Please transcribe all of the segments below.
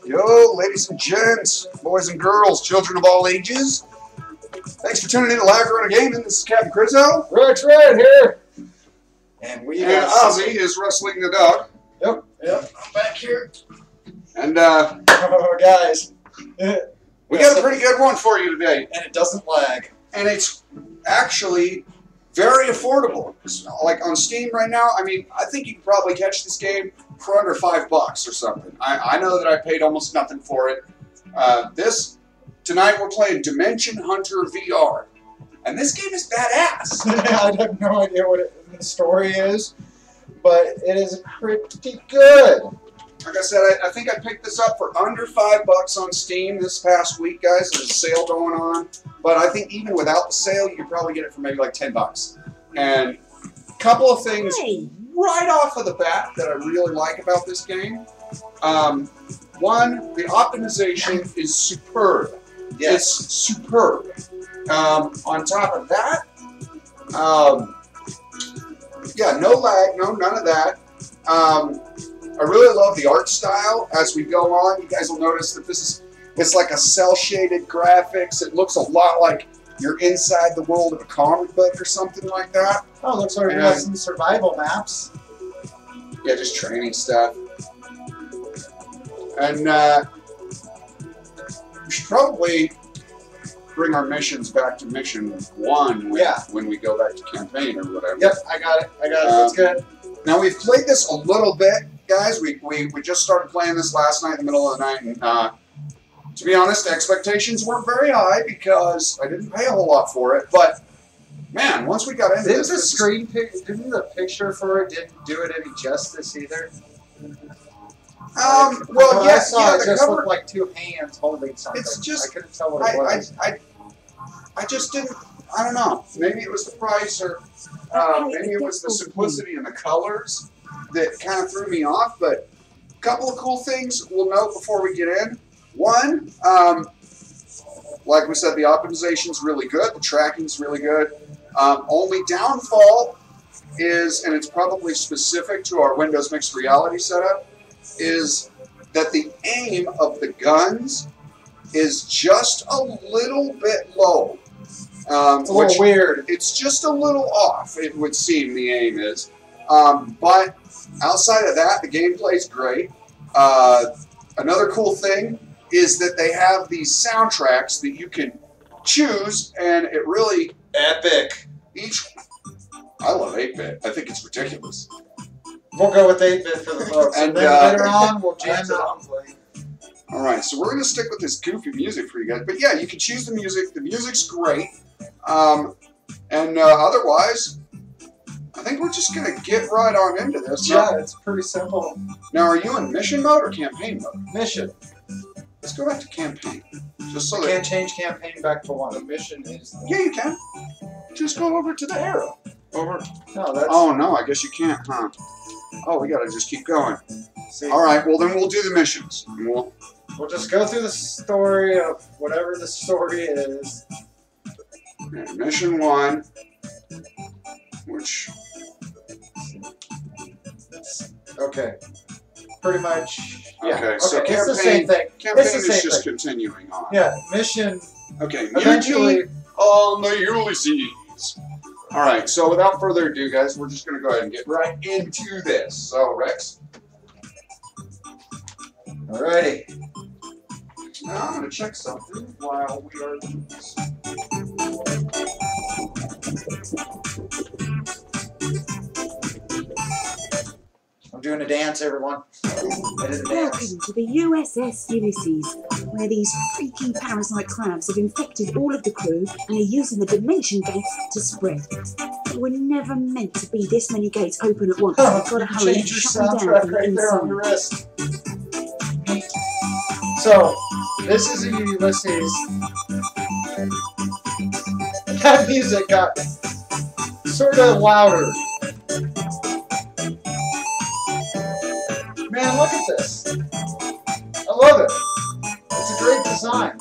Yo, ladies and gents, boys and girls, children of all ages. Thanks for tuning in to LagRunner Gaming. This is Captain Crizzo. Rex Red here. And Ozzy is wrestling the dog. Yep, I'm back here. And, oh, guys. we got a pretty good one for you today. And it doesn't lag. And it's actually very affordable. It's like on Steam right now, I mean, I think you can probably catch this game for under $5 or something. I know that I paid almost nothing for it. Tonight we're playing Dimension Hunter VR. And this game is badass. I have no idea what the story is, but it is pretty good. Like I said, I think I picked this up for under $5 on Steam this past week, guys. There's a sale going on. But I think even without the sale, you could probably get it for maybe like $10. And a couple of things right off of the bat that I really like about this game. One, the optimization is superb. Yes. It's superb. On top of that, yeah, no lag, none of that. I really love the art style as we go on. You guys will notice that it's like a cel-shaded graphics. It looks a lot like you're inside the world of a comic book or something like that. Oh, looks like we got some survival maps. Yeah, just training stuff. And we should probably bring our missions back to mission 1 when we go back to campaign or whatever. Yep, I got it. That's good. Now, we've played this a little bit, guys. We just started playing this last night in the middle of the night, and to be honest, expectations weren't very high because I didn't pay a whole lot for it. But man, once we got into didn't the picture for it didn't do it any justice either? Well, I saw it the just cover looked like two hands holding something. It's just I couldn't tell what it was. I just didn't. I don't know. Maybe it was the price, or maybe it was the simplicity and the colors that kind of threw me off. But a couple of cool things we'll note before we get in. One, like we said, the optimization's really good. The tracking's really good. Only downfall is, and it's probably specific to our Windows Mixed Reality setup, is that the aim of the guns is just a little bit low. It's a little weird. It's just a little off, it would seem, the aim is. But outside of that, the gameplay's great. Another cool thing is that they have these soundtracks that you can choose, and it really... Epic. I love 8-bit. I think it's ridiculous. We'll go with 8-bit for the folks. And then later on, we'll jam it on. Alright, so we're going to stick with this goofy music for you guys. But yeah, you can choose the music. The music's great. Otherwise, I think we're just going to get right on into this. Yeah, it's pretty simple. Now, are you in mission mode or campaign mode? Mission. Let's go back to campaign. Just so you can't change campaign back to 1. The mission is... Yeah, you can. Just go over to the arrow. Over. No, that's... Oh, no, I guess you can't, huh? Oh, we got to just keep going. Alright, well then we'll do the missions. We'll just go through the story of whatever the story is. Okay, mission 1, which... Okay. Pretty much... Yeah. Okay, so it's the same thing. Campaign is just continuing on. Yeah, mission... Okay, eventually... on the Ulysses. Alright, so without further ado, guys, we're just going to go ahead and get right into this. So, Rex. Alrighty. Now I'm going to check something while we are doing this. I'm doing a dance, everyone. Welcome to the USS Ulysses, where these freaky parasite crabs have infected all of the crew and are using the dimension gates to spread. There were never meant to be this many gates open at once. I've got to hurry and shut them down from the inside. Wrist. So, this is a Ulysses. That music got sort of louder. Man, look at this. I love it. It's a great design.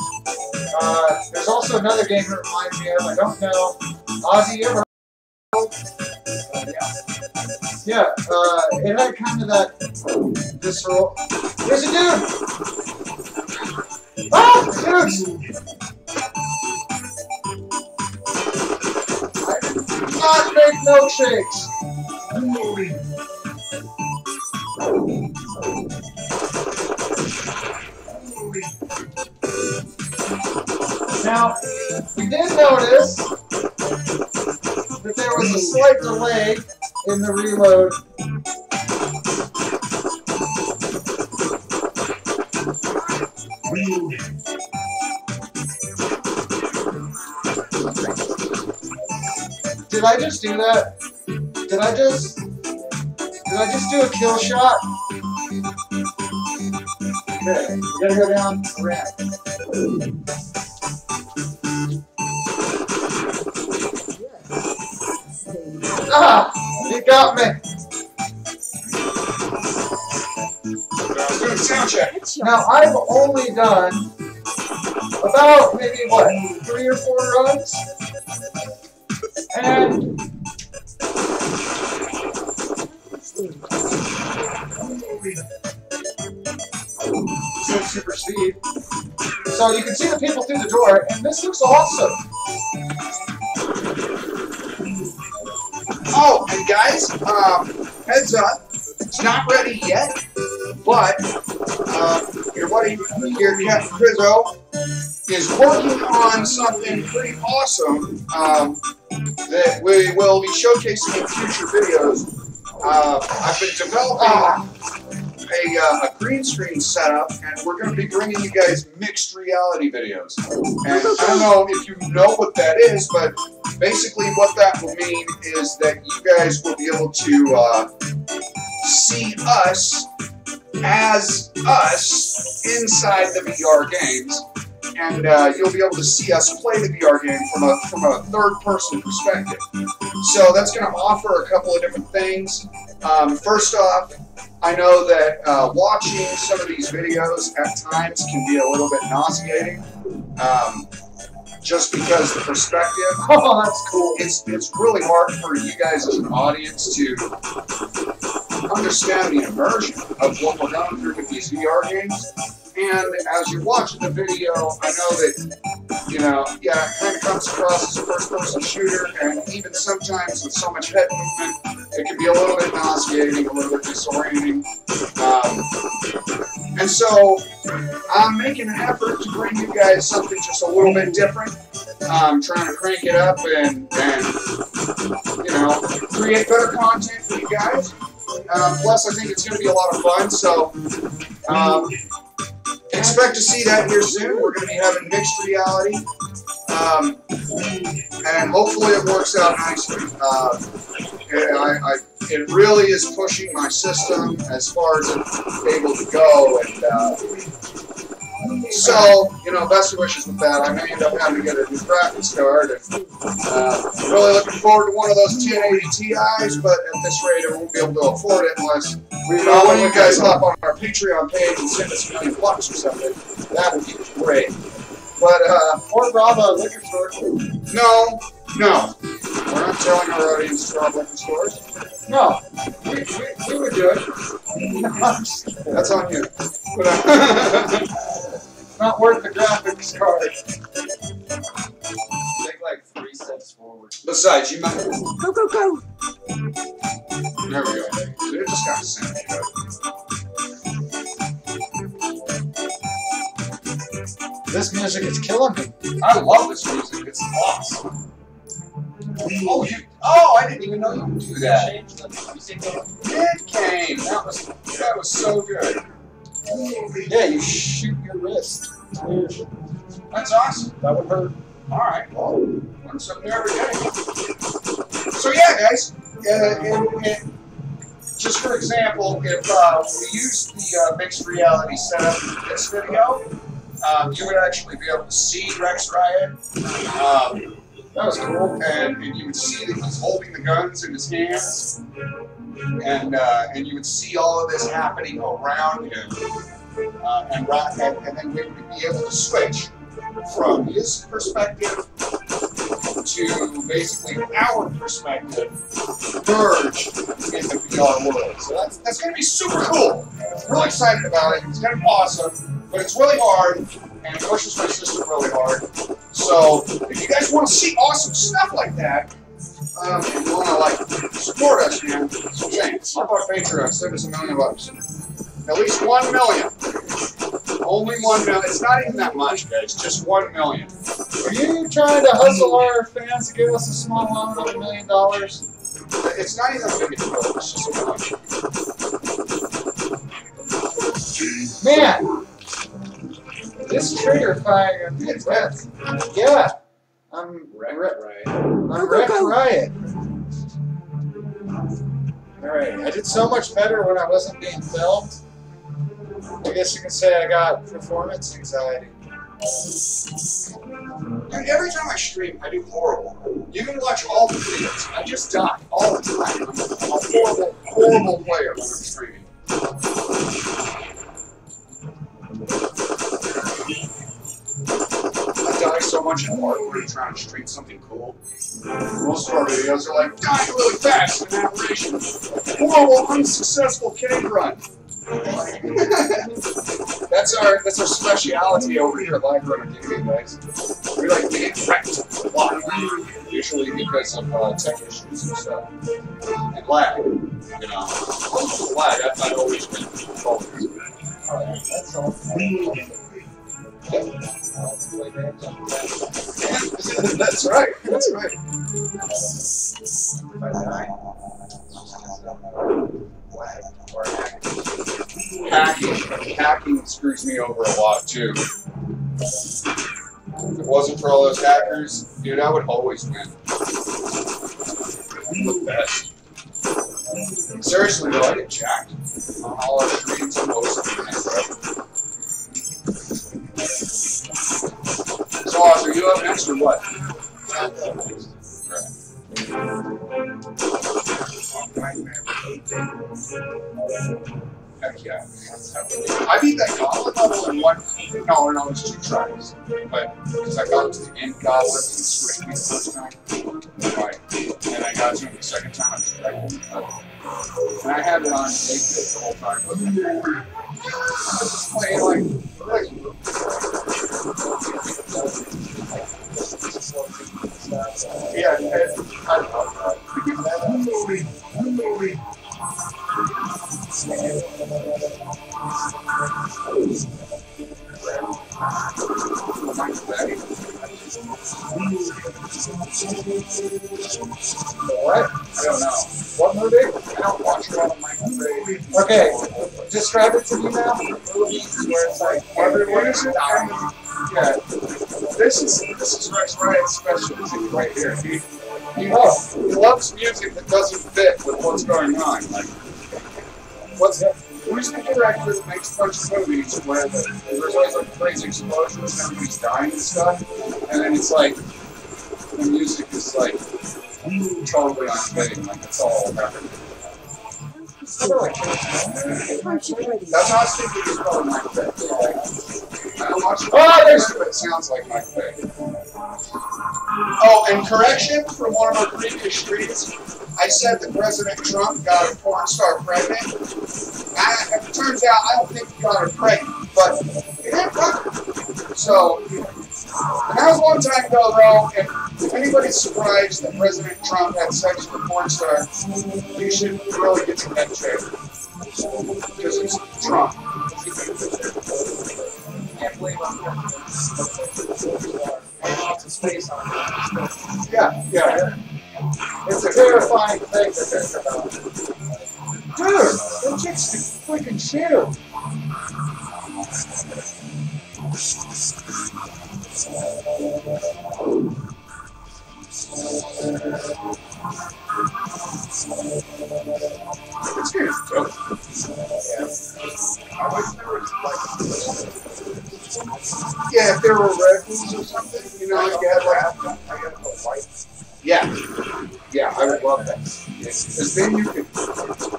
There's also another game that reminds me of, I don't know, Ozzy, you ever Yeah, it had kind of that visceral... There's a dude! Ah, dude! I did not make milkshakes. Now, we did notice that there was a slight delay in the reload. Did I just do that? Did I just do a kill shot? Okay, we gotta go down the ramp. Ah! He got me! Let's do a sound check. Now, I've only done about maybe, what, 3 or 4 runs? And super speed. So you can see the people through the door, and this looks awesome. Oh, and guys, heads up, it's not ready yet, but your buddy here, Captain Crizzo, is working on something pretty awesome that we will be showcasing in future videos. I've been developing a green screen setup, and we're going to be bringing you guys mixed reality videos. And I don't know if you know what that is, but basically what that will mean is that you guys will be able to see us as us inside the VR games, and you'll be able to see us play the VR game from a third-person perspective. So that's going to offer a couple of different things. First off, I know that watching some of these videos at times can be a little bit nauseating, just because the perspective. Oh, that's cool. It's really hard for you guys as an audience to understand the immersion of what we're going through with these VR games. And as you're watching the video, I know that, you know, yeah, it kind of comes across as a first-person shooter, and even sometimes with so much head movement, it can be a little bit nauseating, a little bit disorienting. And so I'm making an effort to bring you guys something just a little bit different. I'm trying to crank it up and you know, create better content for you guys. Plus, I think it's going to be a lot of fun, so expect to see that here soon. We're going to be having mixed reality, and hopefully it works out nicely. It really is pushing my system as far as it's able to go, and so, you know, best wishes with that. I may end up having to get a new graphics card, and I'm really looking forward to one of those 1080 Ti's, but at this rate I won't be able to afford it unless one of you guys hop on our Patreon page and send us $1 million or something. That would be great. But, Or rob a liquor store. no. We're not telling our audience to rob liquor stores. No, we would do it. That's on you. Not worth the graphics card. Take like 3 steps forward. Besides, you might. Go, go, go! There we go. It just got sent. This music is killing me. I love this music. It's awesome. Oh, I didn't even know you could do that. It came. That was so good. Yeah, you shoot your wrist. That's awesome. That would hurt. All right. Well, learn something every day. So yeah, guys. Just for example, if we use the mixed reality setup in this video, you would actually be able to see Rex Riot. That was cool, and you would see that he's holding the guns in his hands, and you would see all of this happening around him, and then we would be able to switch from his perspective to basically our perspective, merge in the VR world. So that's going to be super cool. I'm really excited about it. It's going to be awesome, but it's really hard. and pushes my system really hard. So if you guys want to see awesome stuff like that, and you want to like support us, man, thanks. How about Patreon? Send us $1 million. At least 1 million. Only 1 million. It's not even that much, guys. Just 1 million. Are you trying to hustle our fans to give us a small loan of $1 million? It's not even a big deal. It's just $1 million. Man, this trigger firing on good breath. Yeah, I'm wrecked riot. All right, I did so much better when I wasn't being filmed. I guess you can say I got performance anxiety. Dude, every time I stream, I do horrible. You can watch all the videos. I just die all the time. I'm a horrible, horrible player when I'm streaming. I die so much in hardware trying to stream something cool. Most of our videos are like, dying really fast in an aberration. Horrible, unsuccessful cave run. That's our speciality over here at LagRunner TV, guys. We like to get wrecked a lot, usually because of tech issues and stuff. And lag, you know. Lag, I've always been involved in this. That's all. That's right. That's right. If I die, Hacking screws me over a lot too. If it wasn't for all those hackers, dude, I would always win. I'm the best. Seriously though, I get jacked on all our streams and most of them. So, Oz, are you up next or what? Heck yeah. I beat that gauntlet level in one. No, it was 2 tries. But because I got to the end gauntlet and switched me the first time. Right. And I got to him the second time. I tried it. And I had it on tape the whole time. But I was just playing like yeah, I don't know. What? I don't know. What movie? I don't watch a lot of Michael Bay. okay, describe it to me now. Movies where it's like What is it? Yeah. This is Rex Ryan's specialty right here. He loves music that doesn't fit with what's going on. Like, who's the director that makes a bunch of movies where there's always like crazy explosions and everybody's dying and stuff, and then it's like the music is like totally unfitting, like it's all happening. That's how I think it is probably Mike Bay. I don't watch it, but it sounds like Mike Bay. Oh, and correction from one of our previous streams, I said that President Trump got a porn star pregnant. It turns out I don't think he got her pregnant, but he did fuck her. So, and that was a long time ago, though, and if anybody's surprised that President Trump had sex with a porn star, you should really get some head check. Because it's Trump. can't believe I'm lots of space on it. Yeah. It's a terrifying thing to think about. Dude, that chick's freaking shoe. It's good. Yeah, if there were red ones or something, you know, if you had like, I got a white. Yeah, I would love that. Because then you could,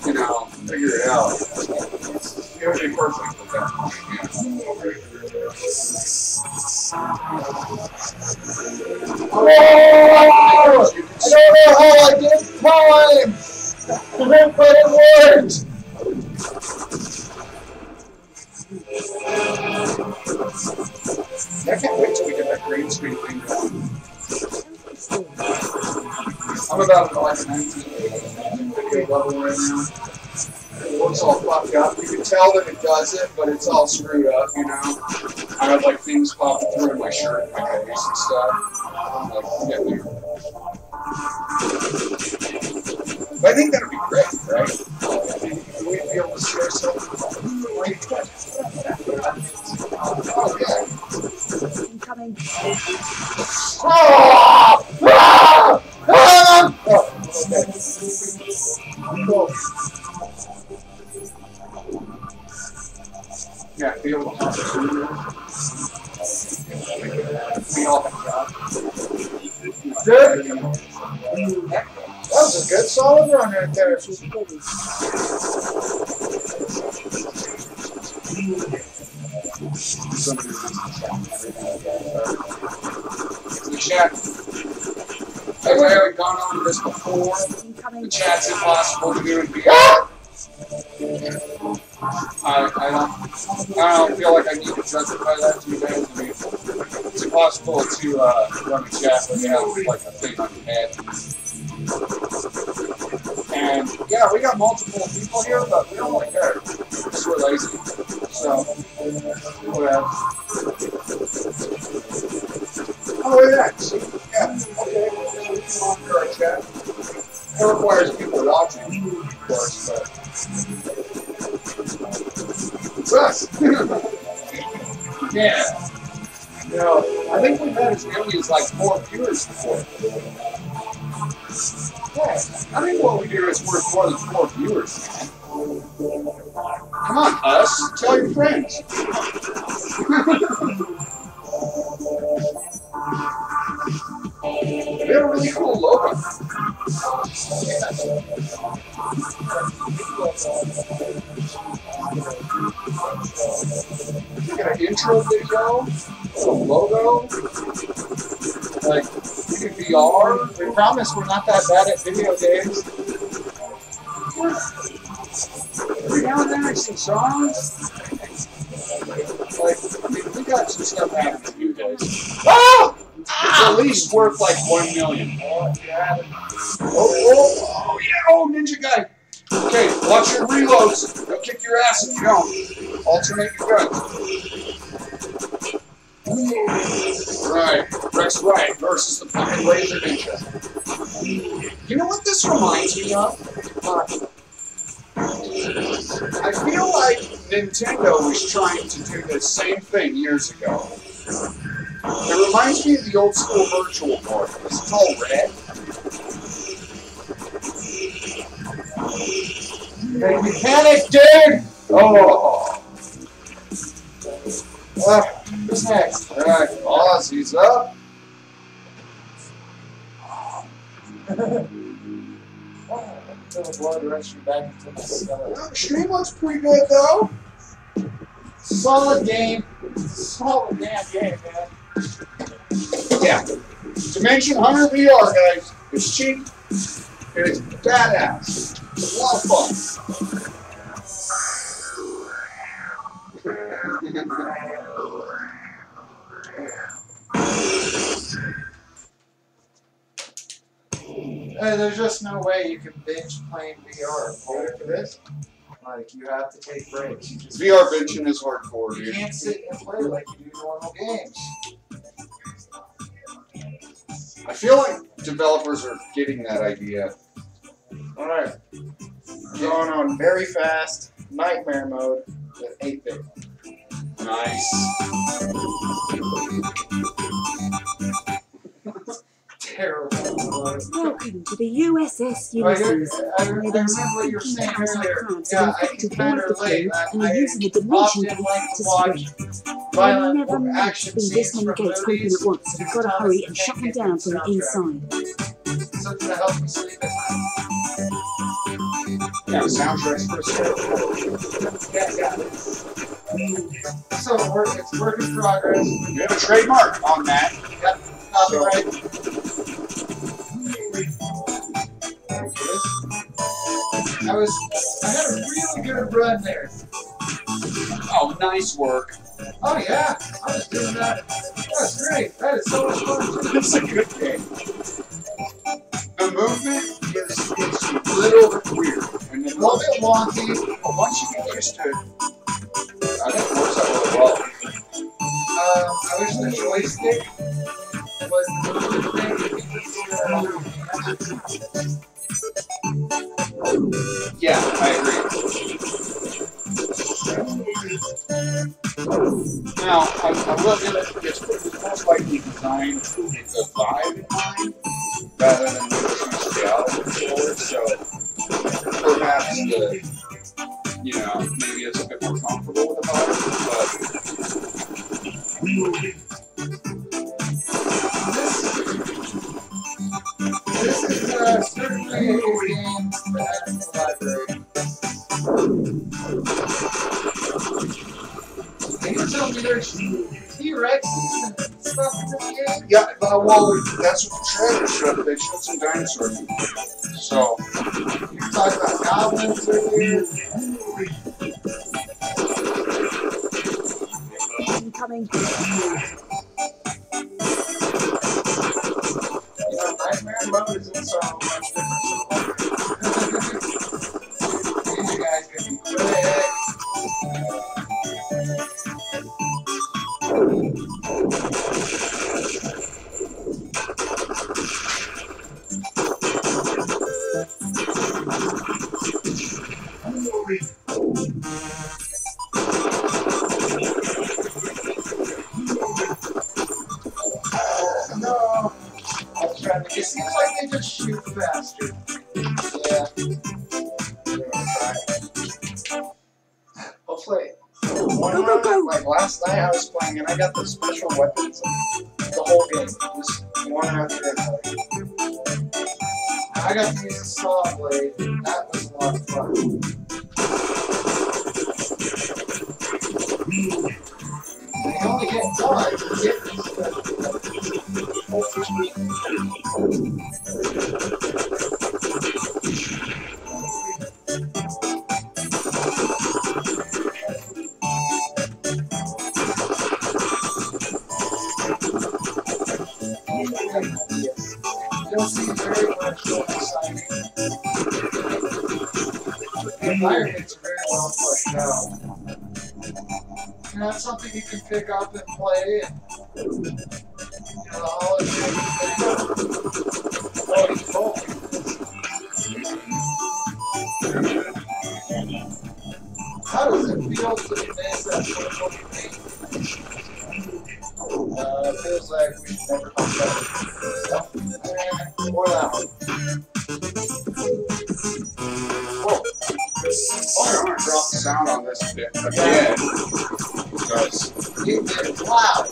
you know, figure it out. It would be perfect for that. Oh! I don't know how I did time! But it worked! I can't wait till we get that green screen thing going. I'm about like 19 video level right now. It looks all fucked up. You can tell that it does it, but it's all screwed up, you know? I have like things popping through in my shirt and my face and stuff. I'm like, yeah, weird. But I think that'd be great, right? We'd be able to share something. Oh, yeah. Incoming. Oh! Ah! Ah! Oh, okay. Cool. Yeah, be able to we all have jobs. Good. That was a good solid run right there. The chat. I haven't gone on this before. The chat's impossible to do in VR. I don't feel like I need to justify that to you guys. I mean, it's impossible to run a chat when you have like a thing on your head. And yeah, we got multiple people here, but we don't really care. Because we're lazy. So, whatever. Oh, look at that. See? Yeah, okay. We can monitor our chat. It requires people watching, of course, but it's us. Yeah. You know, I think we've had as many as like 4 viewers before. Yeah, I think what we do is worth more than 4 viewers, man. Come on, us. Tell your friends. We have a really cool logo. We got an intro video, a logo, like VR. We promise we're not that bad at video games. Every now and then I see songs. Like, I mean, we got some stuff happening to you guys. Oh! It's at least worth like 1 million. Oh, yeah. Oh, yeah, oh, ninja guy. Okay, watch your reloads. They'll kick your ass if you don't. Alternate your guns. Right, Rex Wright versus the fucking laser ninja. You know what this reminds me of? I feel like Nintendo was trying to do the same thing years ago. It reminds me of the old school Virtual Boy. It's all red. Make me panic, dude! Oh! Who's next? Alright, Ozzy's up. Until the blood rushed you back into my stomach. The stream looks pretty good, though. Solid game. Solid damn game, man. Yeah. Dimension Hunter VR, guys. It's cheap. And it's badass. It's a lot of fun. There's just no way you can binge playing VR. Hold it for this. Like, you have to take breaks. You just VR binging is hardcore, you dude. can't sit and play like you do normal games. I feel like developers are getting that idea. Alright. Going on very fast nightmare mode with 8-bit. Nice. Terrible. Welcome to the USS Ulysses, where those freaky parasite crabs have infected all of the crew and are using the dimension gates to spread. There are never meant to be this many gates open at once, so we've got to hurry and shut them down from the inside. Something to help you sleep at night. Yeah, the soundtrack's pretty good. So it's work in progress. We have a trademark on that. Yep. Copyright. I had a really good run there. I Oh, nice work. Oh yeah, I was doing that. That's great. That is so much fun too. It's a good game. The movement is a little bit weird. And then A little bit wonky. but once you get used to it, I think it works out really well. I wish the joystick was the movement thing. Yeah, I agree. Now, I will give it, it's most likely designed with the vibe in mind, rather than with the reality forward, so perhaps maybe it's a bit more comfortable with the vibe, This is certainly a game that has the library. Can you tell me there's T-Rexes and stuff in this game? yeah, well, that's what the trailer showed. They showed some dinosaurs. So, You were talking about goblins earlier. Incoming. Nightmare mode isn't so much different. These guys can be quick. No. I was trying to. It seems like they just shoot faster. Yeah. Hopefully. One round, like last night I was playing and I got the special weapons the whole game. Just one after another. And I got to use the saw blade. That was a lot of fun. And you only get one to get these special You'll see very much more exciting. The environments are very well fleshed out. And that's something you can pick up and play. And, all it's cool. How does it feel to miss that social thing? It feels like we should never come back. Or that one. Whoa. I'm going to drop the sound on this bit again. Because, It's loud.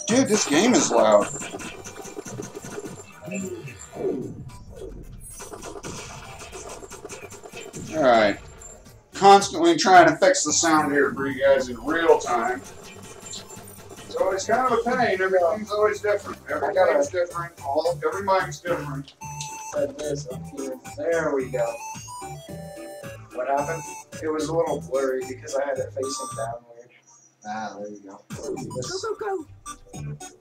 dude, this game is loud. Alright. Constantly trying to fix the sound here for you guys in real time. So it's kind of a pain. Everything's always different. Everything's different. Every mic's different. Set this up here. There we go. What happened? It was a little blurry because I had it facing downward. Ah, there you go. Go, go, go.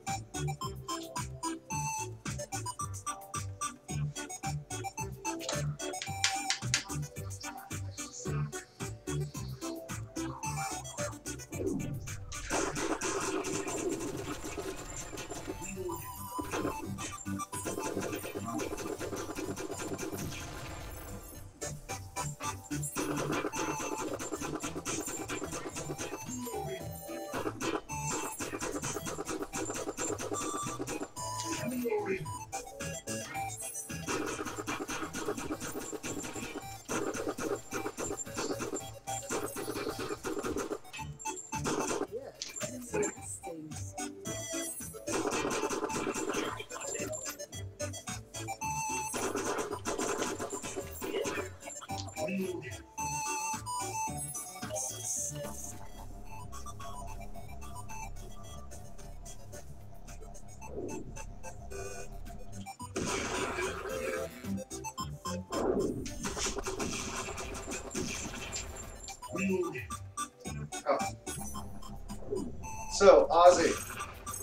So, Ozzy,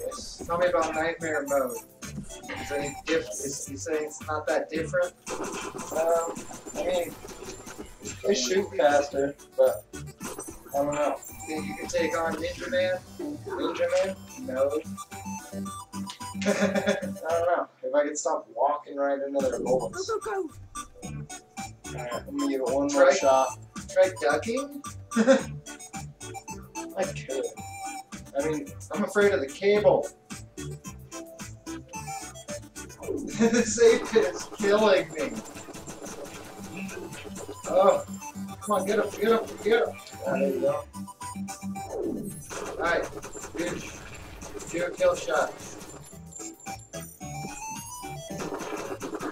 Yes. tell me about nightmare mode. Is you saying it's not that different? I mean, they shoot faster, but I don't know. Think you can take on Ninja Man? Ninja Man? No. I I don't know. If I could stop walking right into their bullets. Go, go, Alright, I'm gonna give it one more Try- shot. Try ducking? I could. I mean, I'm afraid of the cable. This ape is killing me. Oh, come on, get up, get up, get up. there you go. Alright, good. Do a kill shot.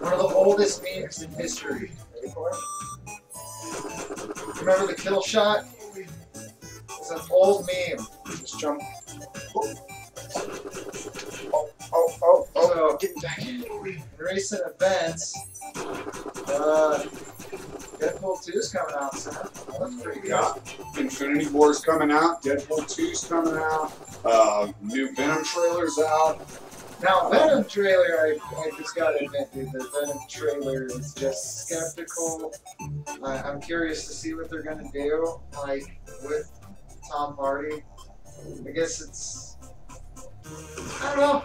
One of the oldest memes in history. Ready for it? Remember the kill shot? It's an old meme. Just jump. So, Getting back in. in recent events, Deadpool 2's coming out soon. That looks pretty good. Yeah. Infinity War's coming out. Deadpool 2's coming out. New Venom trailer's out. Now, Venom trailer, I just gotta admit, dude, the Venom trailer is just skeptical. I'm curious to see what they're gonna do, like, with Tom Hardy. I guess it's... I don't know.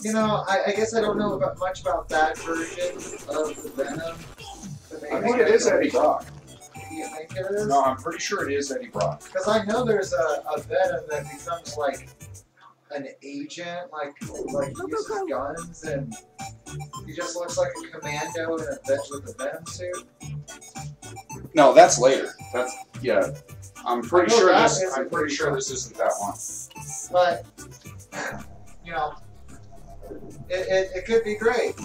You know, I guess I don't know much about that version of the Venom. I think it is Eddie Brock. You think it is? No, I'm pretty sure it is Eddie Brock. Because I know there's a Venom that becomes like an agent, like uses guns, and he just looks like a commando in with a Venom suit. No, that's later. That's yeah. I'm pretty I know sure that this. is I'm a pretty pretty sure cool. this isn't that one. But you know, it could be great.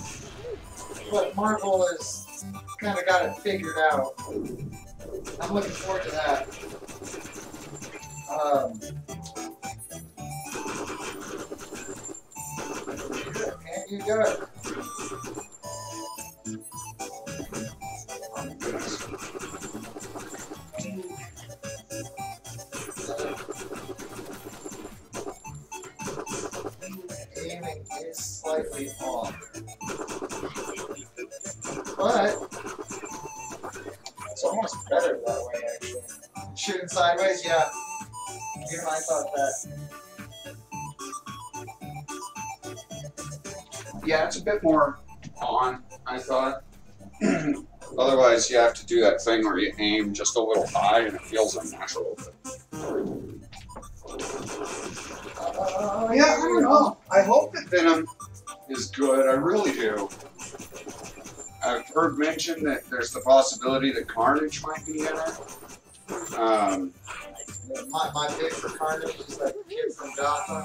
But Marvel has kind of got it figured out. I'm looking forward to that. Can't you do it? Aiming is slightly off. But It's almost better that way, actually. shooting sideways, yeah. Even I thought that. Yeah, it's a bit more on. I thought. Otherwise, you have to do that thing where you aim just a little high and it feels unnatural. Yeah, I don't know. I hope that Venom is good. I really do. I've heard mention that there's the possibility that Carnage might be in it. My pick for Carnage is that kid from Gotham.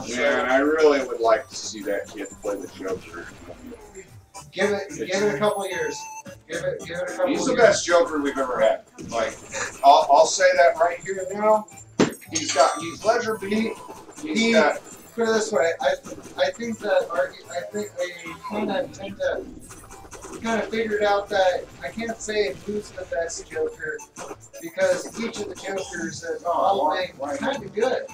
Yeah, and I really would like to see that kid play the Joker. Give it a couple years. Give it a couple He's years. the best Joker we've ever had. Like, I'll say that right here and now. He's leisure beat. He's got. Put it this way, I think that I kind of tend to kind of figured out that I can't say who's the best Joker because each of the Jokers is all kind of good.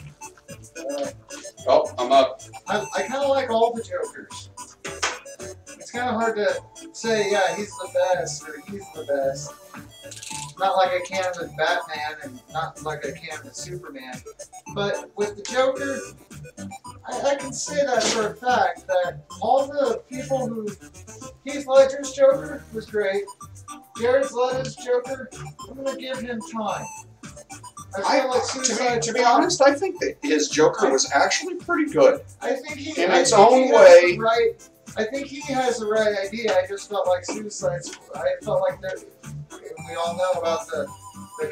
Oh, I'm up. I kind of like all the Jokers. It's kind of hard to say, yeah, he's the best or he's the best. Not like I can with Batman and not like I can with Superman. But with the Joker, I can say that for a fact that all the people who... Heath Ledger's Joker was great. Jared Leto's Joker, I'm going to give him time. I feel like Suicide To be honest, I think that his Joker was actually pretty good. I think he, in I its think own he has way. the right, I think he has the right idea. I just felt like Suicide Squad. I felt like we all know about the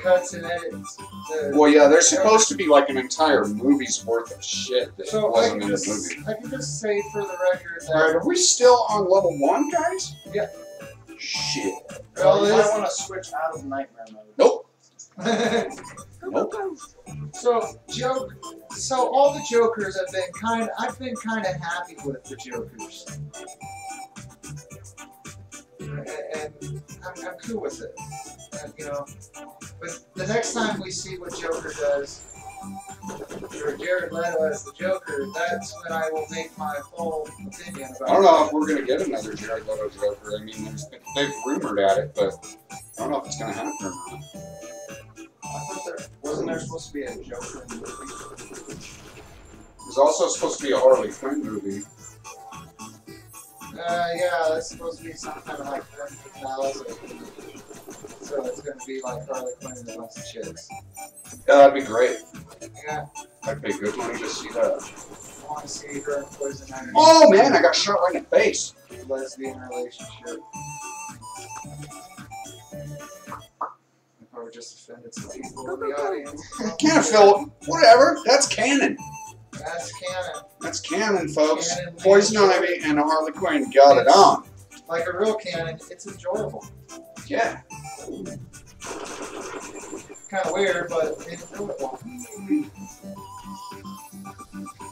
cuts and edits. Well, yeah, there's supposed to be like an entire movie's worth of shit that So I wasn't can, in the just, movie. I can just say for the record that... Alright, are we still on level 1, guys? Yeah. Shit. Well, you it might is- want to switch out of nightmare mode. Nope. go, go. So all the Jokers have been I've been kind of happy with the Jokers. And I'm cool with it. And, you know, But the next time we see what Joker does, or Jared Leto as the Joker, that's when I will make my full opinion about it. I don't know if we're going to get another Jared Leto Joker. I mean, they've rumored at it, but I don't know if it's going to happen or not. I thought wasn't there supposed to be a Joker in the movie? There's also supposed to be a Harley Quinn movie. Yeah, that's supposed to be some kind of like 10,000. So it's going to be like Harley Quinn and a bunch of chicks. Yeah, that'd be great. Yeah, I'd pay good money to see that. I want to see her and Poison Ivy. Oh man, I got shot right in the face. Lesbian relationship. I probably just offended some people in the audience. Can't fill whatever. That's canon. That's canon. That's canon, folks. Canon, Poison Ivy and Harley Quinn got it on. Like a real canon, it's enjoyable. Yeah. Kind of weird, but enjoyable.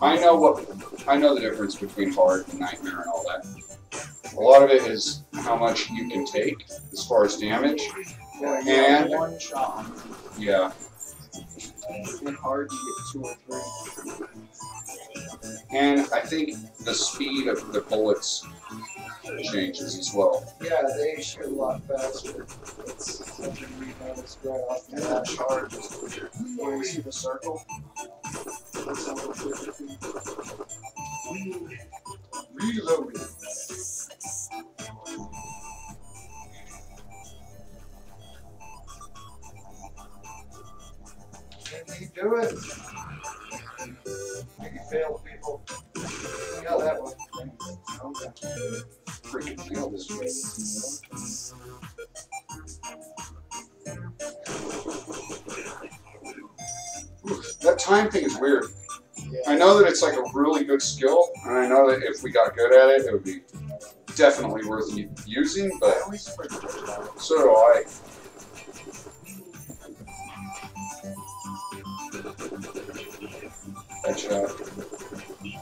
I know the difference between hard and nightmare and all that. A lot of it is how much you can take as far as damage. Yeah, And one shot. yeah. In hard, you get 2 or 3. And I think the speed of the bullets changes as well. Yeah, they shoot a lot faster. It's something we noticed right off the bat. Charge is weird. When we see the circle, Reloading. Can he do it? Can he fail people? Yeah, that one. Okay. Freaking nailed this way. That time thing is weird. Yeah. I know that it's like a really good skill, and I know that if we got good at it, it would be definitely worth using, but so do I. Headshot.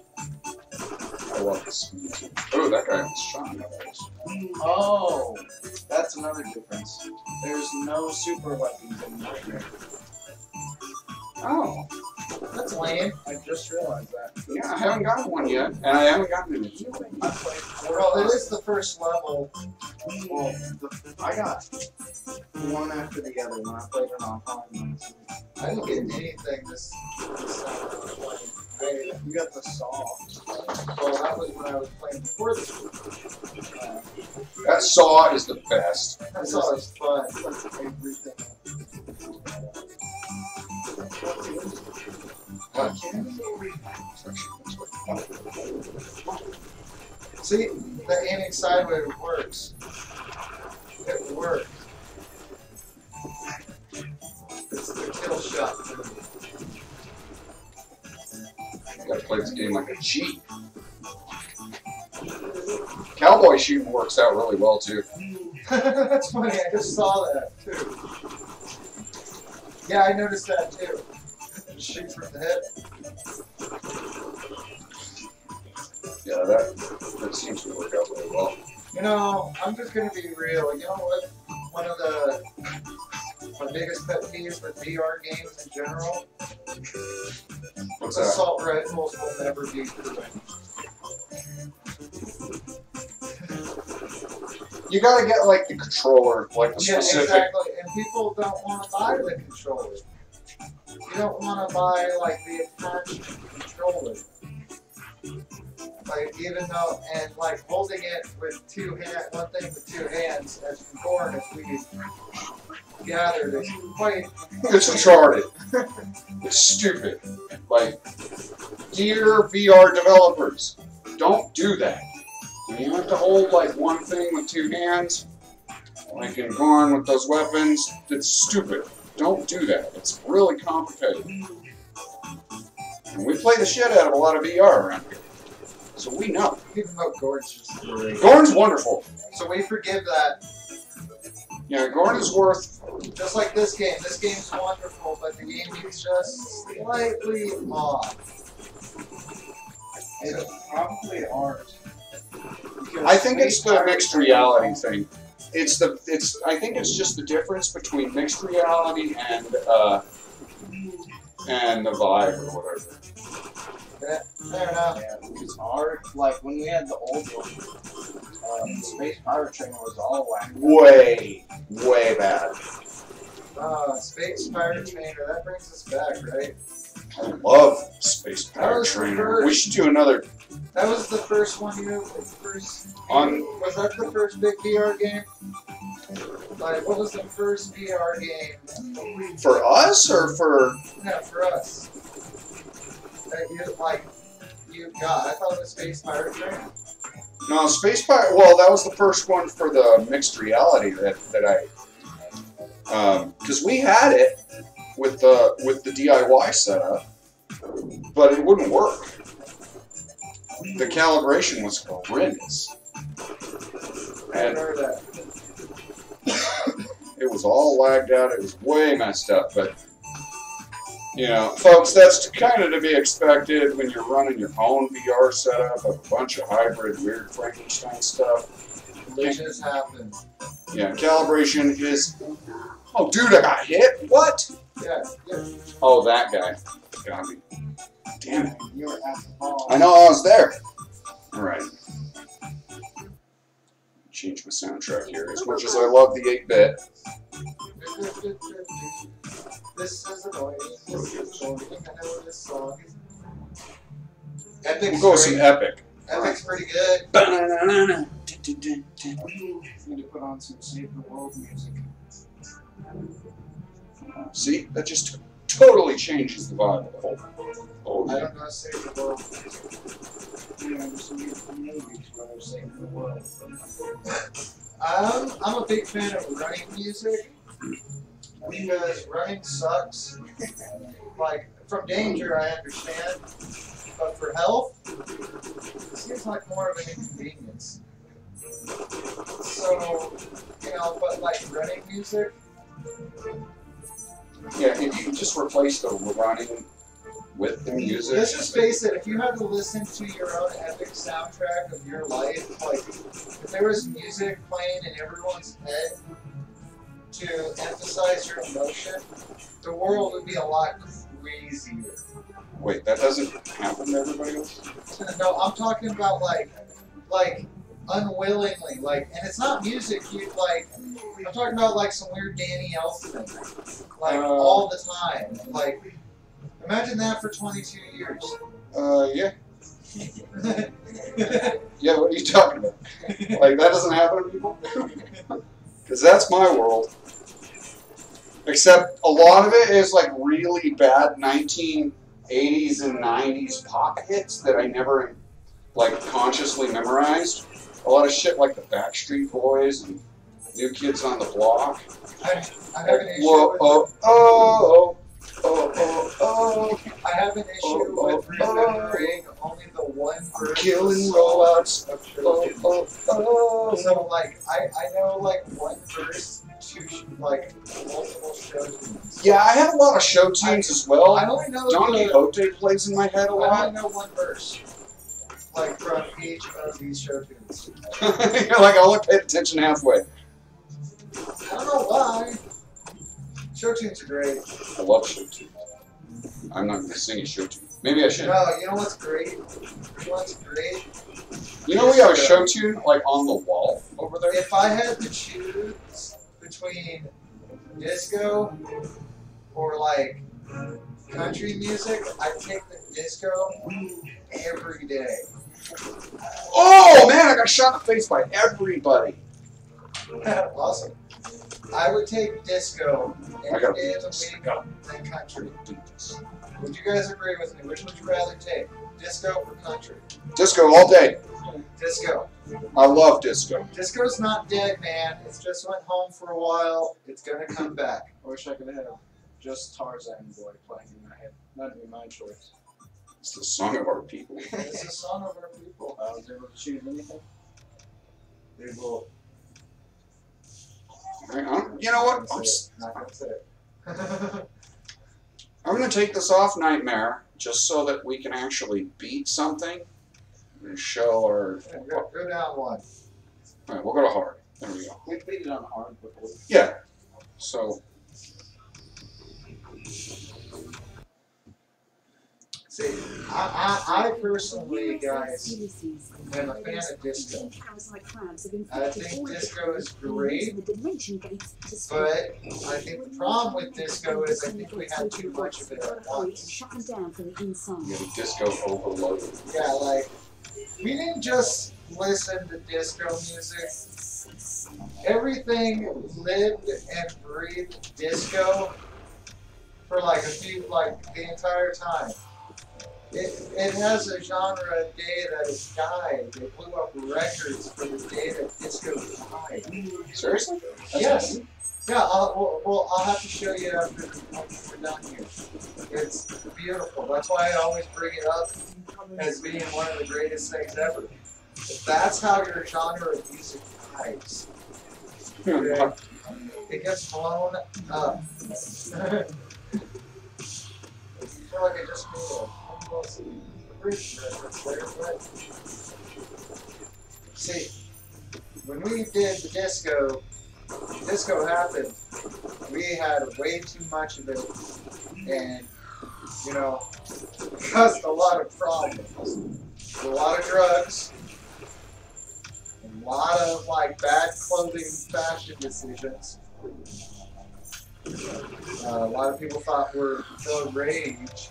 I love this. Oh, that guy was shot in the face. Oh, that's another difference. There's no super weapons in Nightmare. Oh, That's lame. I just realized that. yeah, I haven't gotten one yet, and I haven't gotten any. I played 4. Well, it is the first level. Well, I got one after the other when I played it on home. I didn't get anything this time I was playing. You got the saw. Well, that was when I was playing before this. That saw is the best. That saw is fun. Everything. See, the aiming sideways works. It works. It's the kill shot. You gotta play this game like a G. Cowboy shooting works out really well too. That's funny, I just saw that too. Yeah, I noticed that too. Shoot from the hip. Yeah, that seems to work out really well. You know, I'm just gonna be real. You know what? One of my biggest pet peeves with VR games in general, What's that? assault rifles will never be proven. You gotta get like the controller, like the Yeah, specific. exactly. And people don't want to buy the controller. You don't want to buy like the attached controller. Like even though, and like holding it with one thing with 2 hands, as important as we gathered, is quite. It's retarded. It's stupid. Like, dear VR developers, don't do that. When you have to hold like one thing with 2 hands, like in Gorn with those weapons, it's stupid. Don't do that. It's really complicated. And we play the shit out of a lot of VR around here. So we know. Even though Gordon's just great. Gordon's wonderful. So we forgive that. Yeah, Gordon is worth. Just like this game. This game's wonderful, but the game is just slightly off. It's probably art. I think it's the mixed reality thing. I think it's just the difference between mixed reality and the Vive or whatever. Fair enough. Yeah, because art, like when we had the old one, Space Pirate Trainer was all whacked. Way bad. Space Pirate Trainer, that brings us back, right? I love Space Pirate Trainer. We should do another. That was the first one was that the first big VR game? Like, what was the first VR game? For us or for? Yeah, for us. That you got. I thought it was Space Pirate Trainer. No, Space Pirate. Well, that was the first one for the mixed reality that I. Because we had it with the DIY setup, but it wouldn't work. The calibration was horrendous, and it was all lagged out. It was way messed up, but. You know, folks, that's kind of to be expected when you're running your own VR setup of a bunch of hybrid, weird Frankenstein stuff. Glitches happen. Yeah, calibration is... Oh, dude, I got hit? What? Yeah. Oh, that guy. Got me. Damn it. You were at the ball. I know I was there. Alright. Change my soundtrack here. As much as I love the 8-bit. This is annoying. This is annoying. I know this song is. Epic's We'll go with some Epic. Epic's pretty good. Need to put on some Save the World music. See? That just totally changes the vibe of the whole I game. don't know how to save the world. You know, some beautiful movies where they're saving the world. I'm a big fan of running music because running sucks. Like, from danger, I understand, but for health, it seems like more of an inconvenience. So, you know, but like running music. Yeah, if you can just replace the running with the music. Let's just face it, if you had to listen to your own epic soundtrack of your life, like, if there was music playing in everyone's head to emphasize your emotion, the world would be a lot crazier. Wait, that doesn't happen to everybody else? No, I'm talking about like unwillingly, like, and it's not music. I'm talking about like some weird Danny Elfman, like all the time. Like, imagine that for 22 years. Yeah. Yeah, what are you talking about? Like, that doesn't happen to people? Because that's my world. Except a lot of it is like really bad 1980s and 90s pop hits that I never like consciously memorized. A lot of shit like the Backstreet Boys and New Kids on the Block. I have an issue Whoa, oh. I have an issue with remembering only the one verse Killing of robots. of show. So like I know like one verse to like multiple show tunes. Yeah, I have a lot of show tunes as well. I only know Don Quixote plays in my head a I lot. only know one verse. Like from each of these show tunes. You're like, I only paid attention halfway. I don't know why. Show tunes are great. I love show tunes. I'm not going to sing a show tune. Maybe I should. No, you know what's great? You know what's great? You know we have a show tune like on the wall over there? If I had to choose between disco or like country music, I'd take the disco every day. Oh man, I got shot in the face by everybody. Awesome. I would take disco I gotta any day beat of the this. week than country. Would you guys agree with me? Which would you rather take? Disco or country? Disco all day. Disco. I love disco. Disco's not dead, man. It just went home for a while. It's gonna come back. I wish I could have just Tarzan Boy playing in my head. That'd be my choice. It's the song of our people. It's a song of our people. I was able to choose anything. They will. You know what? Not gonna say it. I'm going to take this off Nightmare just so that we can actually beat something and show our. Yeah, go down one. All right, we'll go to hard. There we go. We beat it on hard before. Yeah. So. See, I personally, guys, am a fan of disco. I think disco is great, but I think the problem with disco is I think we had too much of it at once. Yeah, disco overload. Yeah, like, we didn't just listen to disco music. Everything lived and breathed disco for like the entire time. It has a genre day that has died. They blew up records for the day that disco died. Seriously? Yes. Yeah, I'll have to show you after we're done here. It's beautiful. That's why I always bring it up as being one of the greatest things ever. That's how your genre of music dies. It gets blown up. I feel like I just made a bridge reference there, but see, when we did the disco happened, we had way too much of it, and, you know, caused a lot of problems. A lot of drugs, a lot of, like, bad clothing fashion decisions. A lot of people thought we're full of rage.